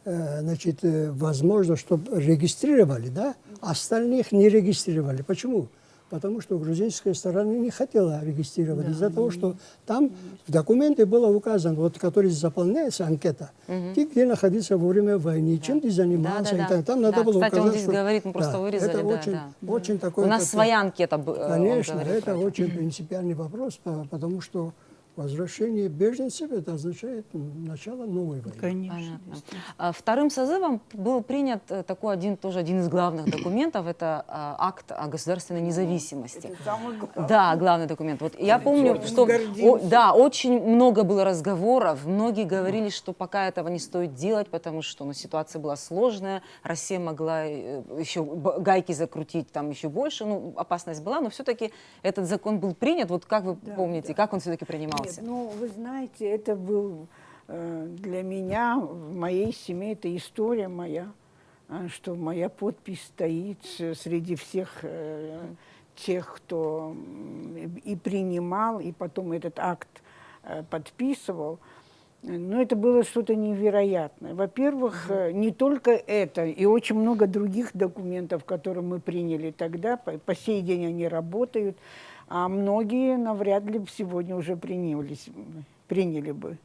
возможность, чтобы регистрировали, да? Остальных не регистрировали. Почему? Потому что грузинская сторона не хотела регистрировать. Из-за того, что там в документе было указано, вот, который заполняется анкета, ты где находился во время войны, чем ты занимался. Там надо было кстати, указать, он здесь говорит, мы просто вырезали. Это очень такой... У нас своя анкета. Конечно, это очень принципиальный вопрос, потому что возвращение беженцев, это означает начало новой войны. Конечно. Вторым созывом был принят такой один из главных документов, это акт о государственной независимости. Это самый главный. Да, главный документ. Вот я помню, что очень много было разговоров, многие говорили, что пока этого не стоит делать, потому что ситуация была сложная, Россия могла еще гайки закрутить там еще больше, опасность была, но все-таки этот закон был принят. Вот как вы помните, как он все-таки принимался? Нет, вы знаете, это был для меня, в моей семье, это история моя, что моя подпись стоит среди всех тех, кто и принимал, и потом этот акт подписывал. Ну, это было что-то невероятное. Во-первых, не только это, и очень много других документов, которые мы приняли тогда, по сей день они работают, а многие навряд ли сегодня уже приняли бы.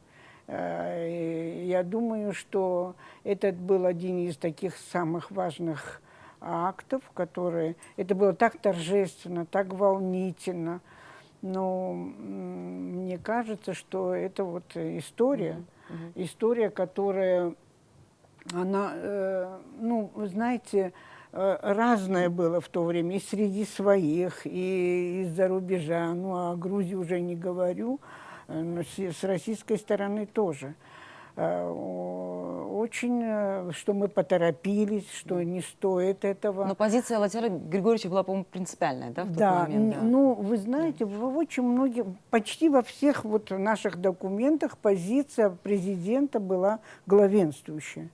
Я думаю, что этот был один из таких самых важных актов, которые... Это было так торжественно, так волнительно. Но мне кажется, что это вот история, которая, она, ну, вы знаете, разное было в то время, и среди своих, и из-за рубежа. Ну, о Грузии уже не говорю, но с российской стороны тоже. Очень, что мы поторопились, что не стоит этого. Но позиция Владимира Григорьевича была, по-моему, принципиальная, да, в тот Да, момент? Да, ну, вы знаете, в очень многих, почти во всех вот наших документах позиция президента была главенствующая.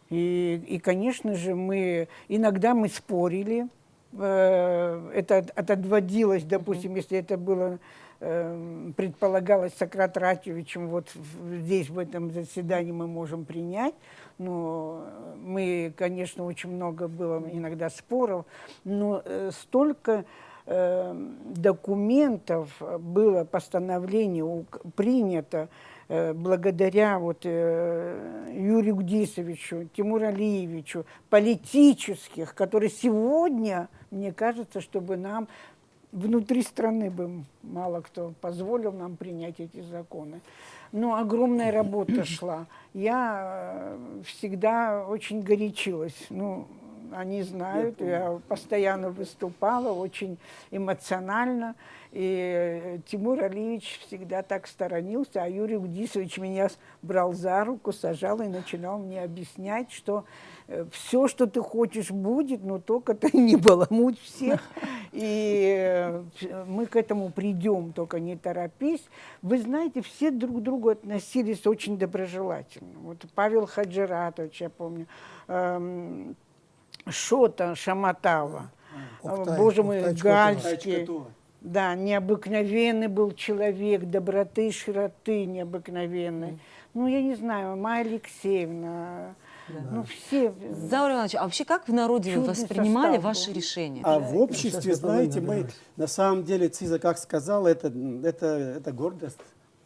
И конечно же, иногда мы спорили, это отводилось, допустим, если это было... предполагалось Сократовичем, вот здесь, в этом заседании мы можем принять. Но мы, конечно, очень много было иногда споров, но столько документов было, постановлений принято благодаря вот Юрию Гдисовичу, Тимуру Алиевичу, политических, которые сегодня, мне кажется, чтобы нам внутри страны бы мало кто позволил нам принять эти законы. Но огромная работа шла. Я всегда очень горячилась. Ну, они знают, я постоянно выступала, очень эмоционально. И Тимур Алиевич всегда так сторонился, а Юрий Гдисович меня брал за руку, сажал и начинал мне объяснять, что все, что ты хочешь, будет, но только ты не баламуть всех. И мы к этому придем, только не торопись. Вы знаете, все друг к другу относились очень доброжелательно. Вот Павел Хаджиратович, я помню, Шота Шаматава, боже мой, Гальский. Да, необыкновенный был человек, доброты и широты необыкновенной. Ну, я не знаю, Майя Алексеевна, ну, все. Заур Иванович, а вообще как в народе вы воспринимали ваши решения? А в обществе, знаете, мы, на самом деле, Циза, как сказал, это гордость.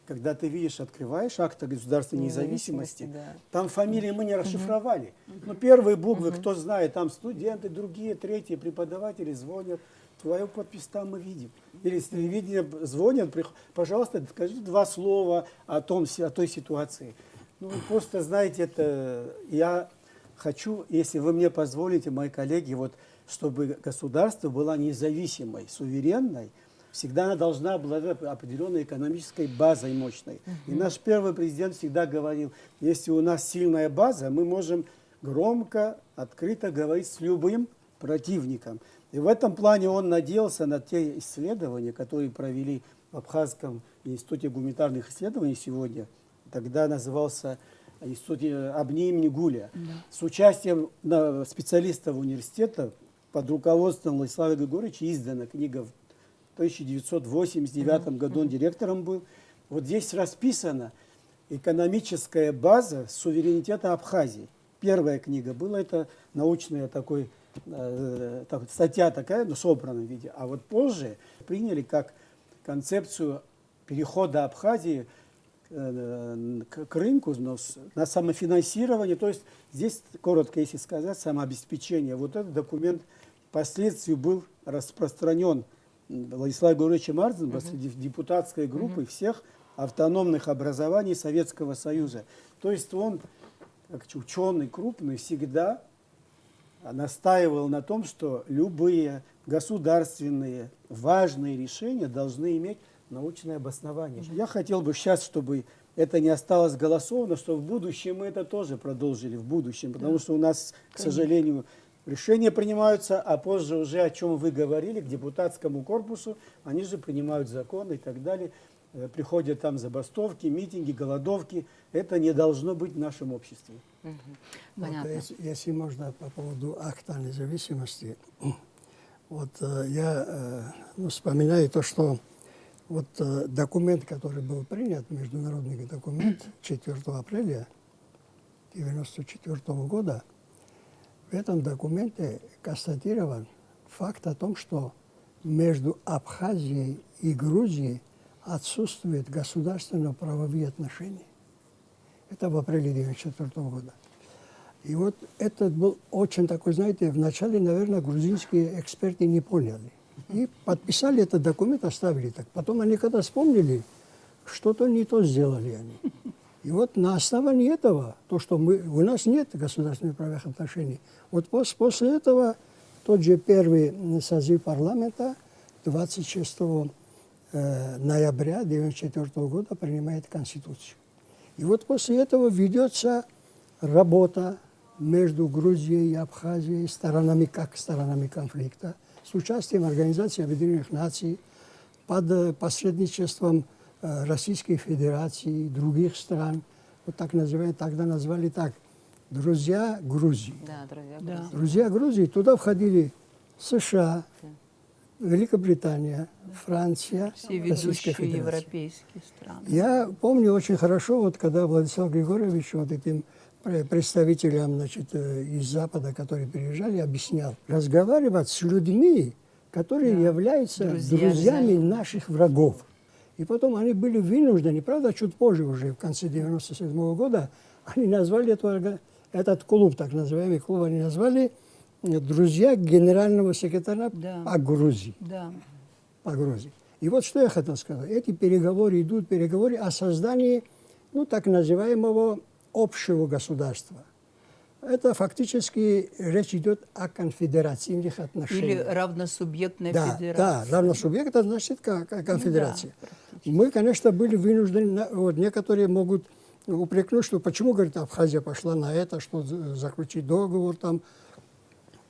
Когда ты видишь, открываешь акт о государственной независимости, там фамилии мы не расшифровали. Но первые буквы, кто знает, там студенты, другие, третьи преподаватели звонят. Твою подпись там мы видим. Или с телевидения звонят, пожалуйста, скажите два слова о той ситуации. Ну, вы просто знаете, это я хочу, если вы мне позволите, мои коллеги, вот, чтобы государство было независимой, суверенной, всегда она должна обладать определенной экономической базой мощной. И наш первый президент всегда говорил, если у нас сильная база, мы можем громко, открыто говорить с любым противником. И в этом плане он надеялся на те исследования, которые провели в Абхазском институте гуманитарных исследований сегодня. Тогда назывался институт Абни имени Гуля. С участием специалистов университета под руководством Владислава Григорьевича издана книга в 1989 году. Он директором был. Вот здесь расписана экономическая база суверенитета Абхазии. Первая книга была, это научная статья такая, но в собранном виде. А вот позже приняли как концепцию перехода Абхазии к рынку на самофинансирование. То есть здесь, коротко если сказать, самообеспечение. Вот этот документ впоследствии был распространен Владиславом Григорьевичем Арзенбо среди депутатской группы всех автономных образований Советского Союза. То есть он, как ученый крупный, всегда настаивал на том, что любые государственные важные решения должны иметь научное обоснование. Я хотел бы сейчас, чтобы это не осталось голословно, что в будущем мы это тоже продолжили, в будущем, потому что у нас, к сожалению, решения принимаются, а позже уже, о чем вы говорили, к депутатскому корпусу, они же принимают законы и так далее, приходят там забастовки, митинги, голодовки. Это не должно быть в нашем обществе. Понятно. Вот, если можно, по поводу акта независимости, вот я вспоминаю то, что Вот документ, который был принят, международный документ 4 апреля 1994 года, в этом документе констатирован факт о том, что между Абхазией и Грузией отсутствуют государственно-правовые отношения. Это в апреле 1994 года. И вот это был очень такой, знаете, вначале, наверное, грузинские эксперты не поняли. И подписали этот документ, оставили так. Потом они когда вспомнили, что-то не то сделали они. И вот на основании этого, то, что у нас нет государственных правовых отношений, вот после этого тот же первый созыв парламента 26 ноября 1994 года принимает Конституцию. И вот после этого ведется работа между Грузией и Абхазией, сторонами конфликта, с участием Организации Объединенных Наций, под посредничеством Российской Федерации и других стран. Вот так называли, тогда назвали так, «Друзья Грузии». Да, друзья Да. Грузии. «Друзья Грузии», туда входили США, Великобритания, Франция, Все Российская ведущие Федерация. европейские страны. Я помню очень хорошо, вот когда Владислав Григорьевич вот этим представителям, значит, из Запада, которые приезжали, объяснял, разговаривать с людьми, которые являются друзьями наших врагов. И потом они были вынуждены, правда, чуть позже уже, в конце 1997 года, они назвали этот клуб, так называемый клуб, они назвали «Друзья генерального секретаря по Грузии». Да. По Грузии. И вот что я хотел сказать. Эти переговоры идут, переговоры о создании, ну, так называемого общего государства. Это фактически речь идет о конфедеративных отношениях. Или равносубъектная Да, федерация. равносубъект, это значит конфедерация. Мы, конечно, были вынуждены, вот некоторые могут упрекнуть, что почему, говорит, Абхазия пошла на это, что заключить договор там.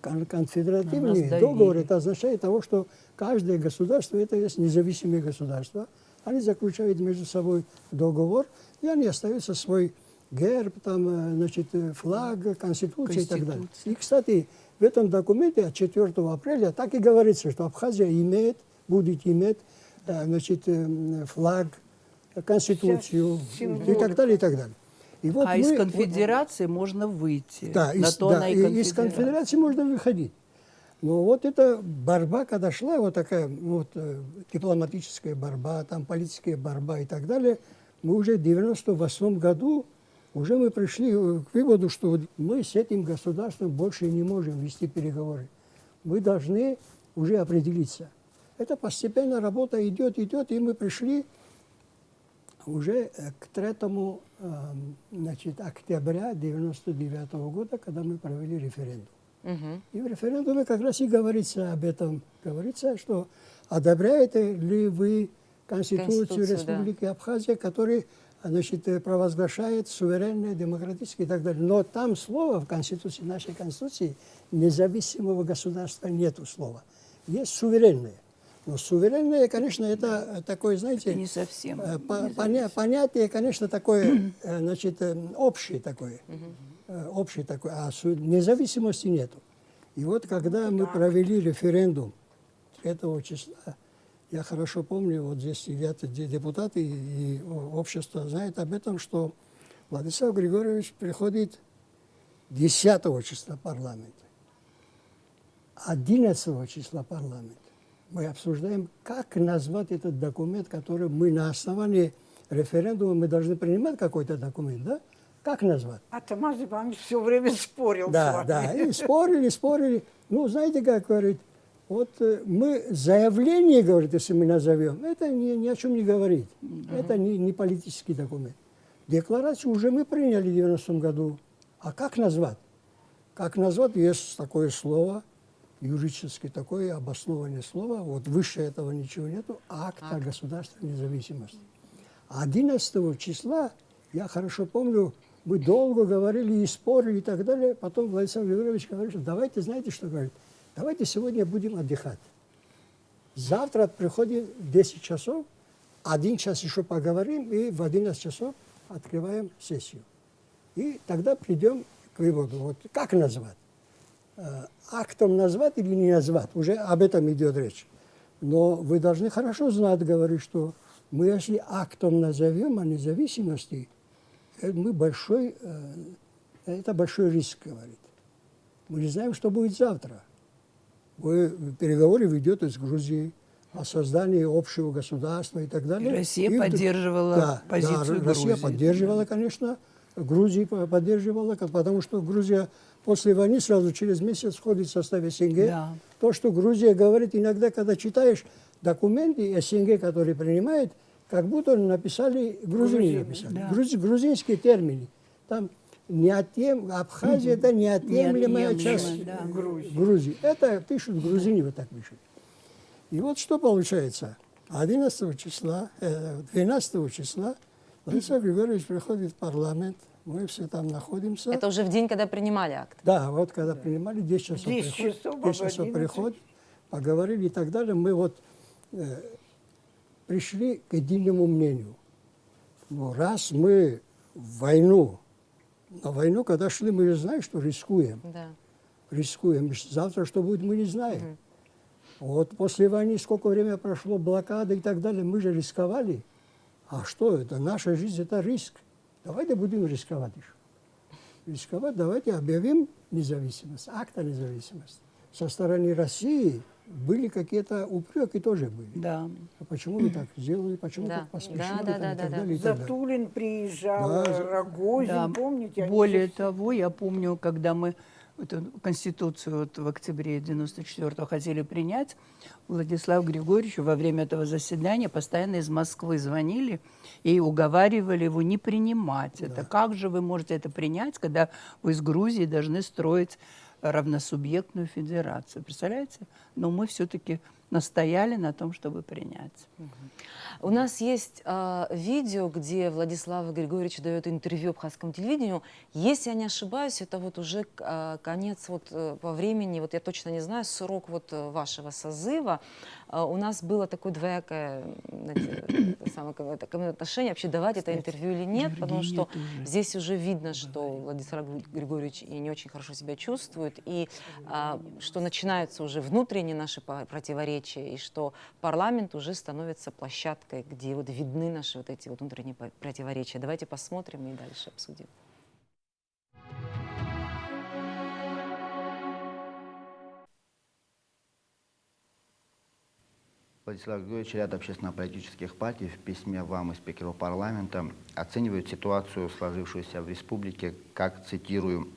Конфедеративный договор, это означает того, что каждое государство, это есть независимые государства, они заключают между собой договор, и они остаются свой герб, там, значит, флаг, конституция и так далее. И, кстати, в этом документе от 4 апреля так и говорится, что Абхазия будет иметь, значит, флаг, конституцию и так далее, и так далее. И вот из конфедерации можно выйти. Да, из конфедерации можно выходить. Но вот эта борьба, когда шла, вот такая вот, дипломатическая борьба, там политическая борьба и так далее, мы уже в 1998 году уже мы пришли к выводу, что мы с этим государством больше не можем вести переговоры. Мы должны уже определиться. Это постепенно работа идет, и мы пришли уже к 3 значит, октября 1999 года, когда мы провели референдум. И в референдуме как раз и говорится об этом. Говорится, что одобряете ли вы Конституцию Республики Абхазия, которая, значит, провозглашает суверенное, демократическое и так далее. Но там слова в Конституции, нашей Конституции, независимого государства нету слова. Есть суверенное. Но суверенное, конечно, это такое, знаете, это не совсем понятие, конечно, такое, значит, общее такое, общее такое, а независимости нету. И вот когда мы провели референдум 3 числа, я хорошо помню, вот здесь сидят депутаты и общество знает об этом, что Владислав Григорьевич приходит 10 числа в парламент, 11 числа в парламент. Мы обсуждаем, как назвать этот документ, который мы на основании референдума, мы должны принимать какой-то документ, да? Как назвать? А Тамаз Иванович все время спорил с вами. Да, и спорили. Ну, знаете, как говорит, вот мы заявление, говорит, если мы назовем, это ни о чем не говорит. Это не политический документ. Декларацию уже мы приняли в 90-м году. А как назвать? Как назвать? Есть такое слово, юридически такое обоснованное слово, вот выше этого ничего нету, акт о государственной независимости. 11 числа, я хорошо помню, мы долго говорили и спорили и так далее, потом Владислав Григорьевич говорит, что давайте, знаете, что говорит, давайте сегодня будем отдыхать. Завтра приходим в 10 часов, 1 час еще поговорим, и в 11 часов открываем сессию. И тогда придем к выводу, вот как назвать. Актом назвать или не назвать, уже об этом идет речь. Но вы должны хорошо знать, говорю, что мы, если актом назовем о независимости, мы это большой риск, говорит. Мы не знаем, что будет завтра. Переговоры ведет с Грузией о создании общего государства и так далее. И Россия поддерживала позицию Грузии. Россия поддерживала, конечно, Грузия поддерживала, потому что Грузия после войны сразу через месяц входит в состав СНГ. Да. То, что Грузия говорит, иногда, когда читаешь документы СНГ, которые принимает, как будто написали, грузины написали. Да. Грузинские термины. Там Абхазия это неотъемлемая часть Грузии. Это пишут грузины, вот так пишут. И вот что получается. 12 числа Владислав Григорьевич приходит в парламент, мы все там находимся. Это уже в день, когда принимали акт? Да, вот когда принимали, 10 часов 10 часов приходит, поговорили и так далее. Мы вот пришли к единому мнению. Ну, раз мы на войну, когда шли, мы же знаем, что рискуем. Да. Рискуем. Завтра что будет, мы не знаем. Вот после войны сколько времени прошло, блокада и так далее, мы же рисковали. А что это? Наша жизнь – это риск. Давайте будем рисковать еще. Рисковать, давайте объявим независимость, акт о независимости. Со стороны России были какие-то упреки тоже были. Да. А почему вы так сделали, почему так поспешили, и так далее, и так далее. Затулин приезжал, Да, Рогозин, Да. помните? они Более же- того, я помню, когда мы эту Конституцию вот в октябре 94-го хотели принять, Владиславу Григорьевичу во время этого заседания постоянно из Москвы звонили и уговаривали его не принимать это. Как же вы можете это принять, когда вы из Грузии должны строить равносубъектную федерацию? Представляете? Но мы все-таки настояли на том, чтобы принять. У нас есть видео, где Владислав Григорьевич дает интервью абхазскому телевидению. Если я не ошибаюсь, это вот уже конец вот, по времени, вот я точно не знаю, срок вот вашего созыва. У нас было такое двоякое отношение, вообще давать это интервью или нет, потому что здесь уже видно, что Владислав Григорьевич и не очень хорошо себя чувствует, и что начинаются уже внутренние наши противоречия, и что парламент уже становится площадкой, где вот видны наши вот эти вот внутренние противоречия. Давайте посмотрим и дальше обсудим. Владислав Григорьевич, ряд общественно-политических партий в письме вам и спикеру парламента оценивают ситуацию, сложившуюся в республике, как, цитирую,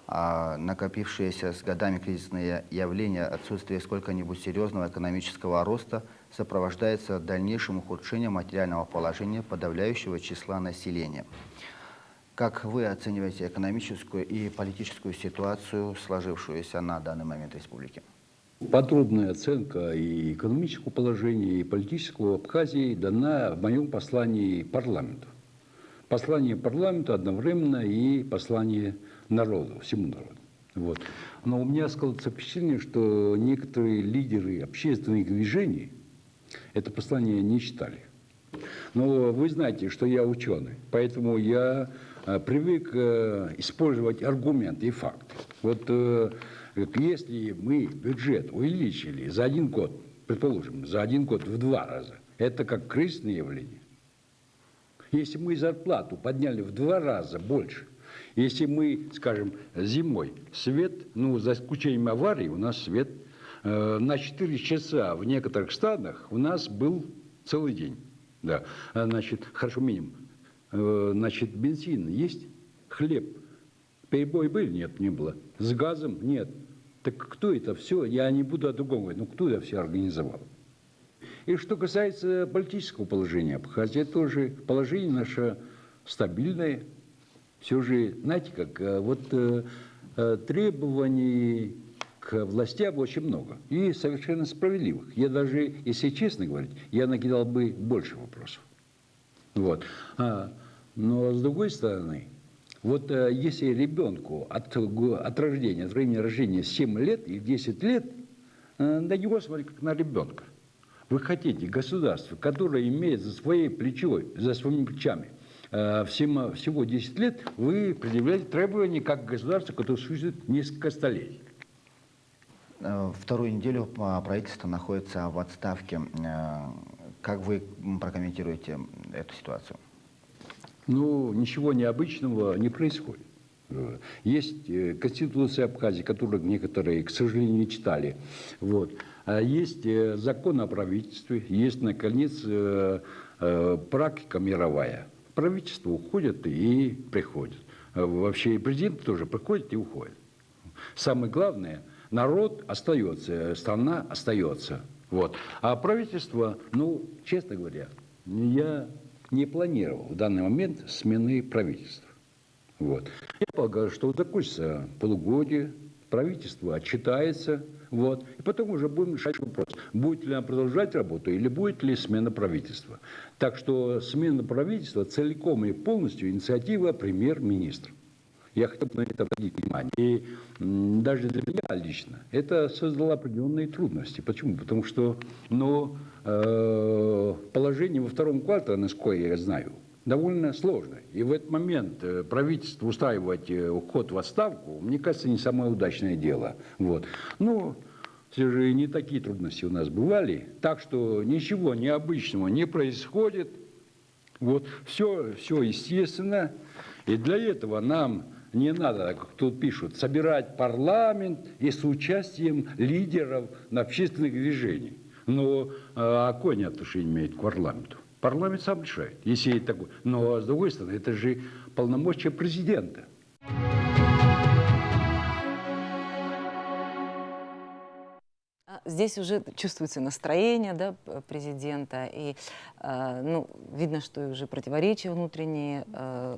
накопившиеся с годами кризисные явления, отсутствие сколько-нибудь серьезного экономического роста сопровождается дальнейшим ухудшением материального положения подавляющего числа населения. Как вы оцениваете экономическую и политическую ситуацию, сложившуюся на данный момент в республике? Подробная оценка и экономического положения, и политического в Абхазии дана в моем послании парламенту. Послание парламенту одновременно и послание народу, всему народу. Вот. Но у меня складывается впечатление, что некоторые лидеры общественных движений это послание не читали. Но вы знаете, что я ученый, поэтому я привык использовать аргументы и факты. Вот если мы бюджет увеличили за один год, предположим, за один год в 2 раза, это как кризисное явление. Если мы зарплату подняли в 2 раза больше, если мы, скажем, зимой свет, ну, за исключением аварий, у нас свет на 4 часа в некоторых странах у нас был целый день. Да. Значит, хорошо, минимум. Значит, бензин есть, хлеб. Перебои были? Нет, не было. С газом? Нет. Так кто это все? Я не буду о другом говорить, но кто это все организовал? И что касается политического положения Абхазии, тоже положение наше стабильное. Все же, знаете как, вот требований к властям очень много. И совершенно справедливых. Я даже, если честно говорить, я накидал бы больше вопросов. Вот. Но с другой стороны, вот если ребенку от рождения, от времени рождения 7 лет или 10 лет, на него смотреть как на ребенка. Вы хотите государство, которое имеет за своей плечой, за своими плечами всего 10 лет, вы предъявляете требования как государство, которое существует несколько столетий. Вторую неделю правительство находится в отставке. Как вы прокомментируете эту ситуацию? Ну, ничего необычного не происходит. Есть Конституция Абхазии, которую некоторые, к сожалению, не читали. Вот. А есть закон о правительстве, есть, наконец, практика мировая. Правительство уходит и приходит. Вообще и президент тоже приходит и уходит. Самое главное, народ остается, страна остается. Вот. А правительство, ну, честно говоря, я не планировал в данный момент смены правительства. Вот. Я полагаю, что закончится полугодие, правительство отчитается, вот, и потом уже будем решать вопрос, будет ли нам продолжать работу или будет ли смена правительства. Так что смена правительства целиком и полностью инициатива премьер-министра. Я хотел бы на это обратить внимание. И даже для меня лично это создало определенные трудности. Почему? Потому что положение во втором квартале, насколько я знаю, довольно сложно. И в этот момент правительство устраивать уход в отставку, мне кажется, не самое удачное дело. Вот. Но все же не такие трудности у нас бывали. Так что ничего необычного не происходит. Вот. Все естественно. И для этого нам не надо, как тут пишут, собирать парламент и с участием лидеров общественных движений. Но какое они отношение имеют к парламенту? Парламент сам решает, если есть такой. Но, с другой стороны, это же полномочия президента. Здесь уже чувствуется настроение, да, президента, и видно, что уже противоречия внутренние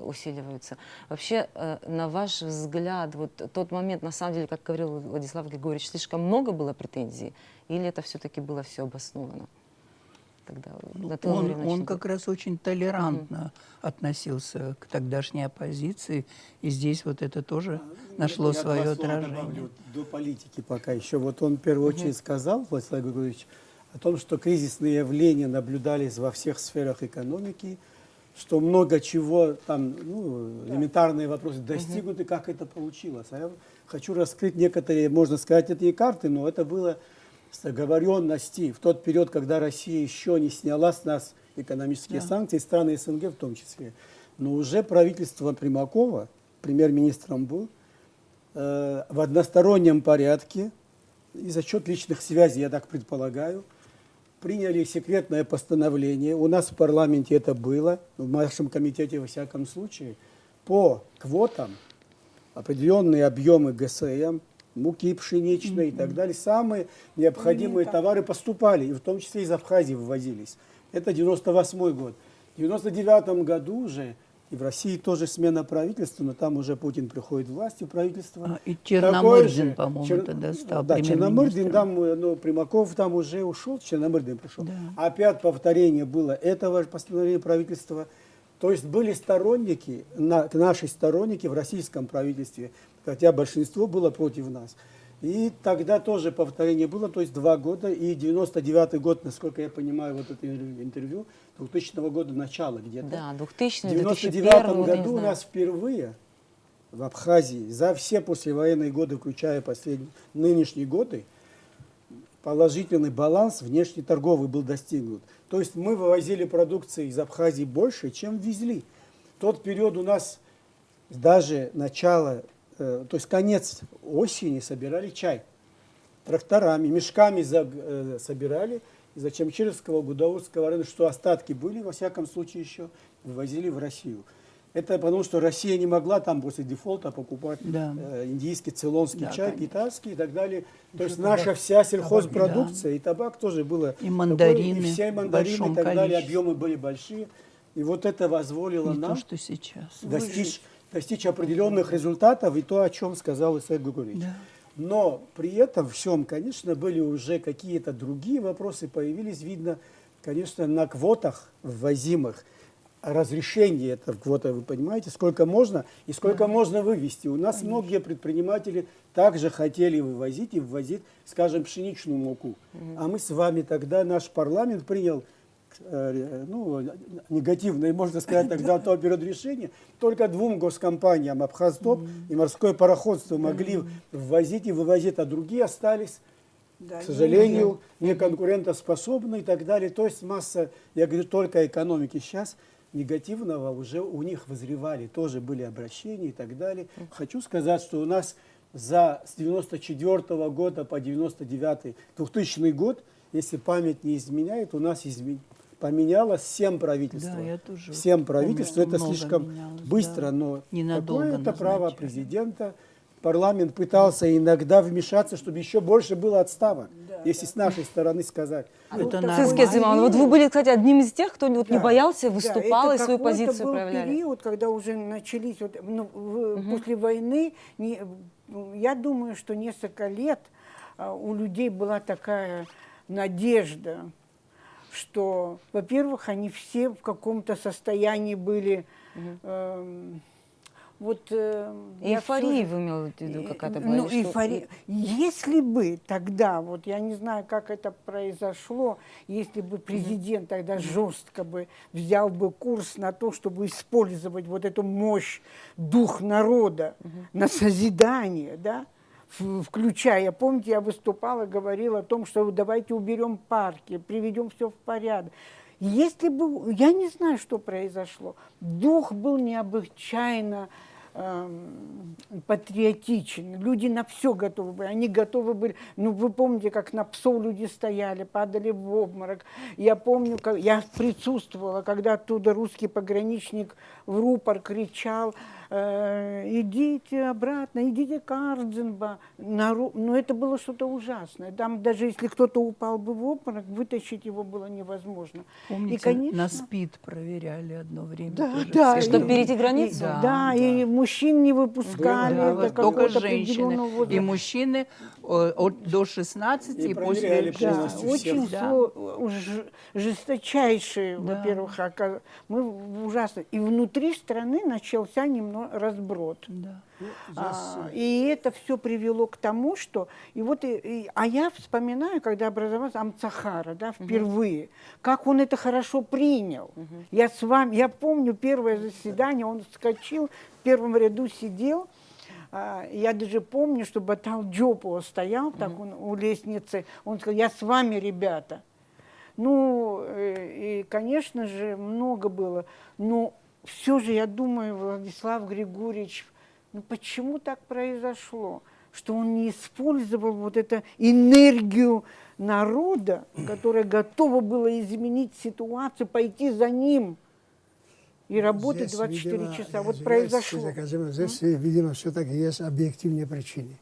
усиливаются. Вообще, на ваш взгляд, вот тот момент, на самом деле, как говорил Владислав Григорьевич, слишком много было претензий, или это все-таки было все обосновано? Тогда, он как раз очень толерантно относился к тогдашней оппозиции, и здесь вот это тоже нашло свое отражение. До политики пока еще. Вот он в первую очередь сказал, Владислав Григорьевич, о том, что кризисные явления наблюдались во всех сферах экономики, что много чего там, элементарные вопросы достигнуты, как это получилось. А я хочу раскрыть некоторые, можно сказать, эти карты, но это было с договоренности в тот период, когда Россия еще не сняла с нас экономические санкции, страны СНГ в том числе. Но уже правительство Примакова, премьер-министром был, в одностороннем порядке и за счет личных связей, я так предполагаю, приняли секретное постановление. У нас в парламенте это было, в нашем комитете во всяком случае, по квотам определенные объемы ГСМ, муки пшеничной и так далее, самые необходимые товары поступали, и в том числе из Абхазии ввозились. Это 98 год. В 99 году уже, и в России тоже смена правительства, но там уже Путин приходит к власти, правительство. И Черномырдин, по-моему, тогда стал Черномырдин, там, Примаков там уже ушел, Черномырдин пришел. Да. Опять повторение было этого постановления правительства. То есть были сторонники, наши сторонники в российском правительстве, хотя большинство было против нас. И тогда тоже повторение было, то есть 2 года, и 99 год, насколько я понимаю, вот это интервью, 2000 года начало где-то. Да, 2000, в 99 году у нас впервые в Абхазии за все послевоенные годы, включая нынешние годы, положительный баланс внешнеторговый был достигнут. То есть мы вывозили продукции из Абхазии больше, чем везли. В тот период у нас даже начало, то есть конец осени собирали чай. Тракторами, мешками собирали. Из Ачамчирского, Гудаурского района, что остатки были, во всяком случае, еще вывозили в Россию. Это потому, что Россия не могла там после дефолта покупать индийский, цейлонский чай, китайский и так далее. То есть наша вся сельхозпродукция, и табак тоже было. И мандарины. И все мандарины и так далее, объемы были большие. И вот это позволило нам то, что сейчас. достичь определенных результатов, и то, о чем сказал Исаак Григорьевич. Да. Но при этом всем, конечно, были уже какие-то другие вопросы, появились, видно, конечно, на квотах ввозимых. Разрешение это квота, вы понимаете, сколько можно и сколько можно вывести. У нас многие предприниматели также хотели вывозить и ввозить, скажем, пшеничную муку. А мы с вами тогда, наш парламент принял ну, негативное, можно сказать, тогда то период решения, только двум госкомпаниям, Абхазтоп и морское пароходство, могли ввозить и вывозить, а другие остались, Да, к сожалению, не конкурентоспособны и так далее. То есть масса, я говорю, только экономики сейчас негативного уже у них вызревали, тоже были обращения и так далее. Хочу сказать, что у нас с 94 года по 99 2000 год, если память не изменяет, у нас поменялось 7 правительств. Да, я тоже 7 правительств, помню, это много слишком менялось, быстро, да. но Ненадолго такое это право назначали. президента. Парламент пытался иногда вмешаться, чтобы еще больше было отставок, если с нашей стороны сказать. Это Сергей Зиман, вот вы были, кстати, одним из тех, кто вот не боялся, Да, выступал и это свою какой-то позицию был проявляли. период, когда уже начались, вот, после войны, я думаю, что несколько лет у людей была такая надежда, что, во-первых, они все в каком-то состоянии были... Эйфория вы имели в виду какая-то была? Ну, или что? эйфория. Если бы тогда, вот я не знаю, как это произошло, если бы президент тогда жестко бы взял бы курс на то, чтобы использовать вот эту мощь, дух народа на созидание, да, включая, помните, я выступала, говорила о том, что давайте уберем парки, приведем все в порядок. Если бы, я не знаю, что произошло, дух был необычайно патриотичен, люди на все готовы были, они готовы были, ну вы помните, как на псов люди стояли, падали в обморок, я помню, как я присутствовала, когда оттуда русский пограничник в рупор кричал, идите обратно, идите к Ардзинба, но это было что-то ужасное, там даже если кто-то упал бы в обморок, вытащить его было невозможно. Помните, И, конечно, на СПИД проверяли одно время. да, тоже да, все. Чтобы перейти границу? Да, и мужчин не выпускали до Только какого-то женщины. определенного возраста. И мужчины до 16 и после проверяли Да, полностью очень всех. жесточайшие, Да. во-первых, мы ужасно. И внутри страны начался немного разброд. Да. И это все привело к тому, что... А я вспоминаю, когда образовался Амцахара, да, впервые, как он это хорошо принял. Я помню первое заседание, он вскочил, в первом ряду сидел. Я даже помню, что Батал Джопо стоял так у лестницы. Он сказал, я с вами, ребята. Ну, и, конечно же, много было. Но все же, я думаю, Владислав Григорьевич, ну почему так произошло? Что он не использовал вот эту энергию народа, которая готова была изменить ситуацию, пойти за ним и работать 24 часа. Вот произошло. Здесь, видимо, все-таки есть объективные причины.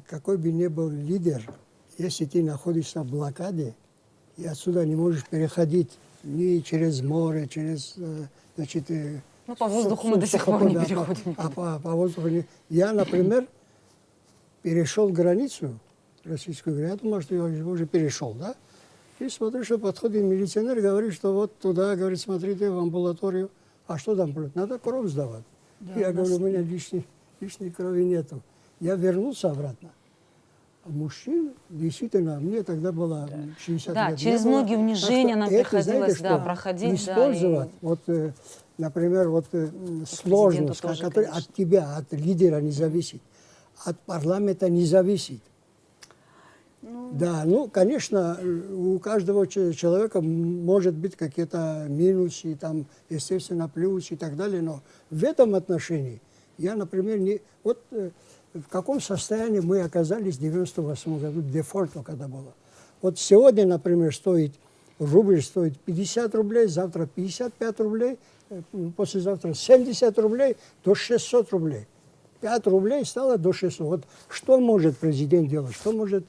Какой бы ни был лидер, если ты находишься в блокаде, и отсюда не можешь переходить ни через море, через, значит... Ну, по воздуху мы до сих пор не переходим. По воздуху не... Я, например, перешел границу, российскую границу, я думал, что я уже перешел, да? И смотрю, что подходит милиционер, говорит, что вот туда, говорит, смотрите, в амбулаторию. А что там? Надо кровь сдавать. Да, Я говорю, у меня лишней крови нету. Я вернулся обратно. А мужчин, действительно, мне тогда было 60 Да, лет. через многие унижения нам приходилось, да, проходить. Использовать, вот, например, вот сложность, тоже, которая от тебя, от лидера не зависит, от парламента не зависит. Да, ну, конечно, у каждого человека может быть какие-то минусы, там, естественно, плюсы и так далее, но в этом отношении я, например, не... Вот в каком состоянии мы оказались в 98 году, дефолта когда было. Вот сегодня, например, рубль стоит 50 рублей, завтра 55 рублей, послезавтра 70 рублей, до 600 рублей. 5 рублей стало до 600. Вот что может президент делать, что может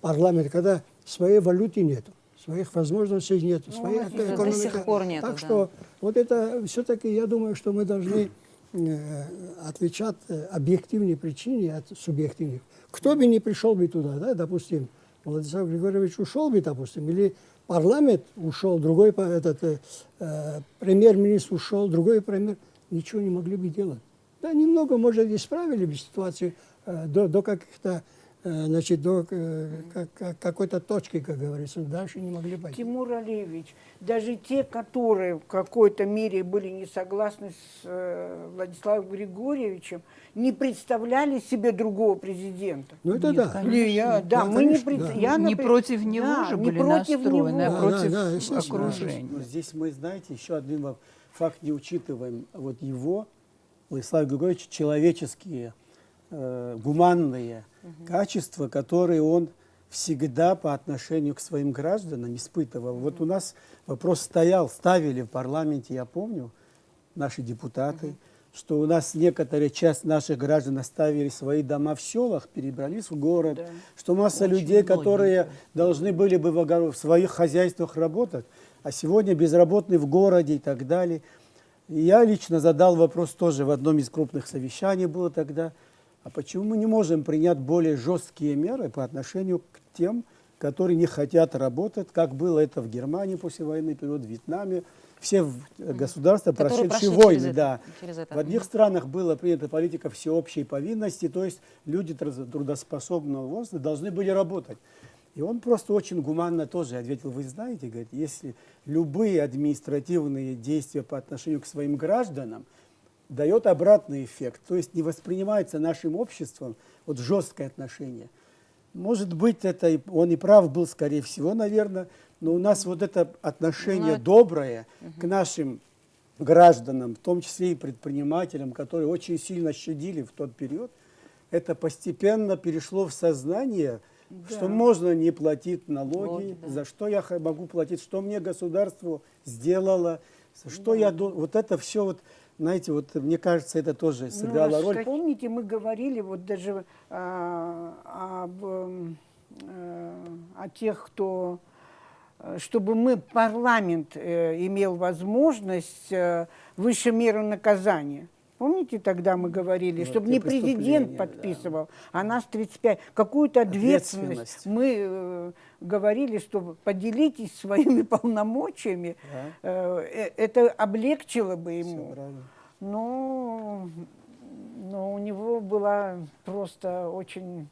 парламент, когда своей валюты нет, своих возможностей нет, своей экономики. До сих пор нет. Так что вот это все-таки, я думаю, что мы должны отличать объективные причины от субъективных. Кто бы ни пришел бы туда, да, допустим, Владислав Григорьевич ушел бы, допустим, или парламент ушел, другой премьер-министр ушел, другой премьер, ничего не могли бы делать. Да, немного, может, исправили бы ситуацию до каких-то значит, до какой-то точки, как говорится, дальше не могли пойти. Тимур Алиевич, даже те, которые в какой-то мере были не согласны с Владиславом Григорьевичем, не представляли себе другого президента. Ну это Нет, да. конечно. Да, Да, мы не конечно, да. я, Не например, против него да, же не были против настроены, него. а против Да, естественно. окружения. Но здесь мы, знаете, еще один факт не учитываем. Вот его, Владислава Григорьевича, человеческие, гуманные качества, которые он всегда по отношению к своим гражданам испытывал. Вот у нас вопрос ставили в парламенте, я помню, наши депутаты, что у нас некоторая часть наших граждан оставили свои дома в селах, перебрались в город, Да. что масса Очень людей, многие, которые должны были бы в своих хозяйствах работать, а сегодня безработные в городе и так далее. И я лично задал вопрос тоже в одном из крупных совещаний было тогда, а почему мы не можем принять более жесткие меры по отношению к тем, которые не хотят работать, как было это в Германии после войны, период в Вьетнаме, все государства, Которые прошедшие прошли войны, через да. через это. В одних странах была принята политика всеобщей повинности, то есть люди трудоспособного возраста должны были работать. И он просто очень гуманно тоже ответил, вы знаете, говорит, если любые административные действия по отношению к своим гражданам дает обратный эффект, то есть не воспринимается нашим обществом вот жесткое отношение. Может быть, он и прав был, скорее всего, наверное, но у нас вот это отношение доброе к нашим гражданам, в том числе и предпринимателям, которые очень сильно щадили в тот период, это постепенно перешло в сознание, что можно не платить налоги, за что я могу платить, что мне государство сделало, что я должен. Вот это все, вот, знаете, вот мне кажется, это тоже сыграло роль. Помните, мы говорили вот даже о тех, кто... чтобы мы, парламент, имел возможность выше меры наказания. Помните, тогда мы говорили, чтобы не президент подписывал, а нас 35. Какую-то ответственность. Мы говорили, что поделитесь своими полномочиями. Это облегчило бы ему. Но у него была просто очень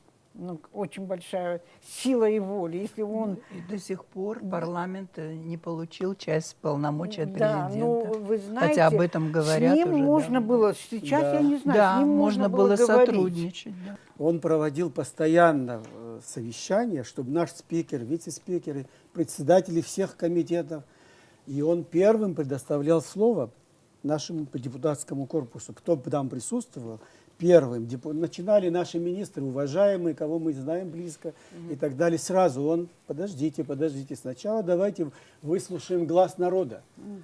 большая сила и воля. Если он... И до сих пор парламент не получил часть полномочий от Да, президента. ну, вы знаете, хотя об этом говорят с ним уже можно давно. было, сейчас я не знаю, Да, с ним можно было говорить. сотрудничать. Да. Он проводил постоянно совещания, чтобы наш спикер, вице-спикеры, председатели всех комитетов, и он первым предоставлял слово нашему депутатскому корпусу, кто бы там присутствовал, первым. Начинали наши министры, уважаемые, кого мы знаем близко и так далее. Сразу он, подождите, сначала давайте выслушаем глаз народа.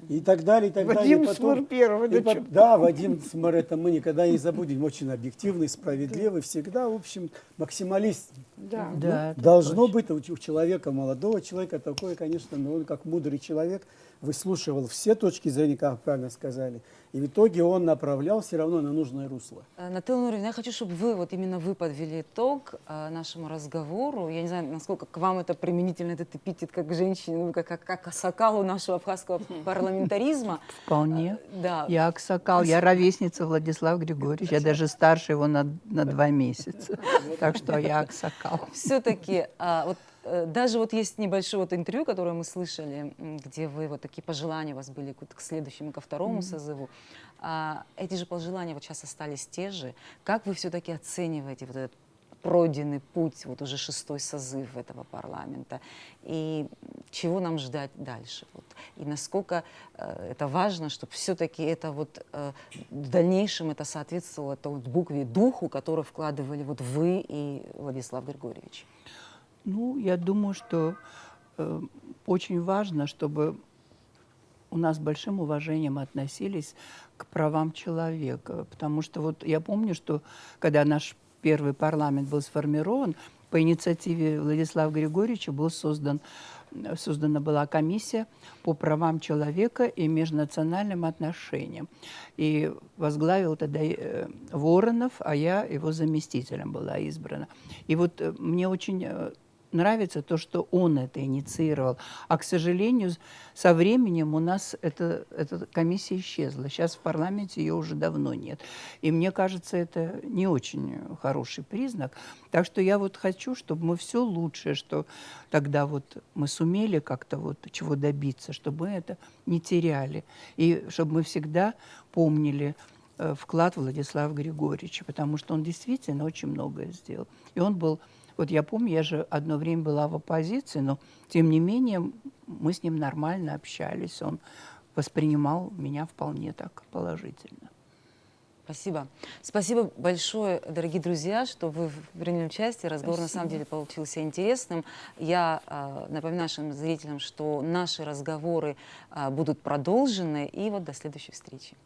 И так далее, и так далее. Вадим Смыр первый. Да, Вадим Смыр, это мы никогда не забудем. Очень объективный, справедливый, всегда, в общем, максималист. Да. Ну, Да, должно быть у человека, молодого человека, такой, конечно, но он как мудрый человек выслушивал все точки зрения, как правильно сказали. И в итоге он направлял все равно на нужное русло. Наталья Нуриевна, я хочу, чтобы именно вы подвели итог нашему разговору. Я не знаю, насколько к вам это применительно, этот эпитет как к женщине, как аксакалу нашего абхазского парламентаризма. Вполне. Да. Я аксакал, я ровесница Владислава Григорьевича, я даже старше его на 2 месяца. Так что я аксакал. Все-таки даже есть небольшое интервью, которое мы слышали, где вы такие пожелания у вас были к следующему, ко второму созыву. Эти же пожелания сейчас остались те же. Как вы все-таки оцениваете этот пройденный путь, уже 6-й созыв этого парламента, и чего нам ждать дальше? И насколько это важно, чтобы все-таки это в дальнейшем это соответствовало букве, духу, который вкладывали вы и Владислав Григорьевич? Ну, я думаю, что очень важно, чтобы у нас с большим уважением относились к правам человека. Потому что я помню, что когда наш первый парламент был сформирован, по инициативе Владислава Григорьевича создана была комиссия по правам человека и межнациональным отношениям. И возглавил тогда Воронов, а я его заместителем была избрана. И мне очень нравится то, что он это инициировал. А, к сожалению, со временем у нас эта комиссия исчезла. Сейчас в парламенте ее уже давно нет. И мне кажется, это не очень хороший признак. Так что я вот хочу, чтобы мы все лучшее, что тогда вот мы сумели как-то вот чего добиться, чтобы мы это не теряли. И чтобы мы всегда помнили вклад Владислава Григорьевича, потому что он действительно очень многое сделал. И он был, вот я помню, я же одно время была в оппозиции, но тем не менее мы с ним нормально общались, он воспринимал меня вполне так положительно. Спасибо. Спасибо большое, дорогие друзья, что вы приняли участие. Разговор на самом деле получился интересным. Я напоминаю нашим зрителям, что наши разговоры будут продолжены. И вот до следующей встречи.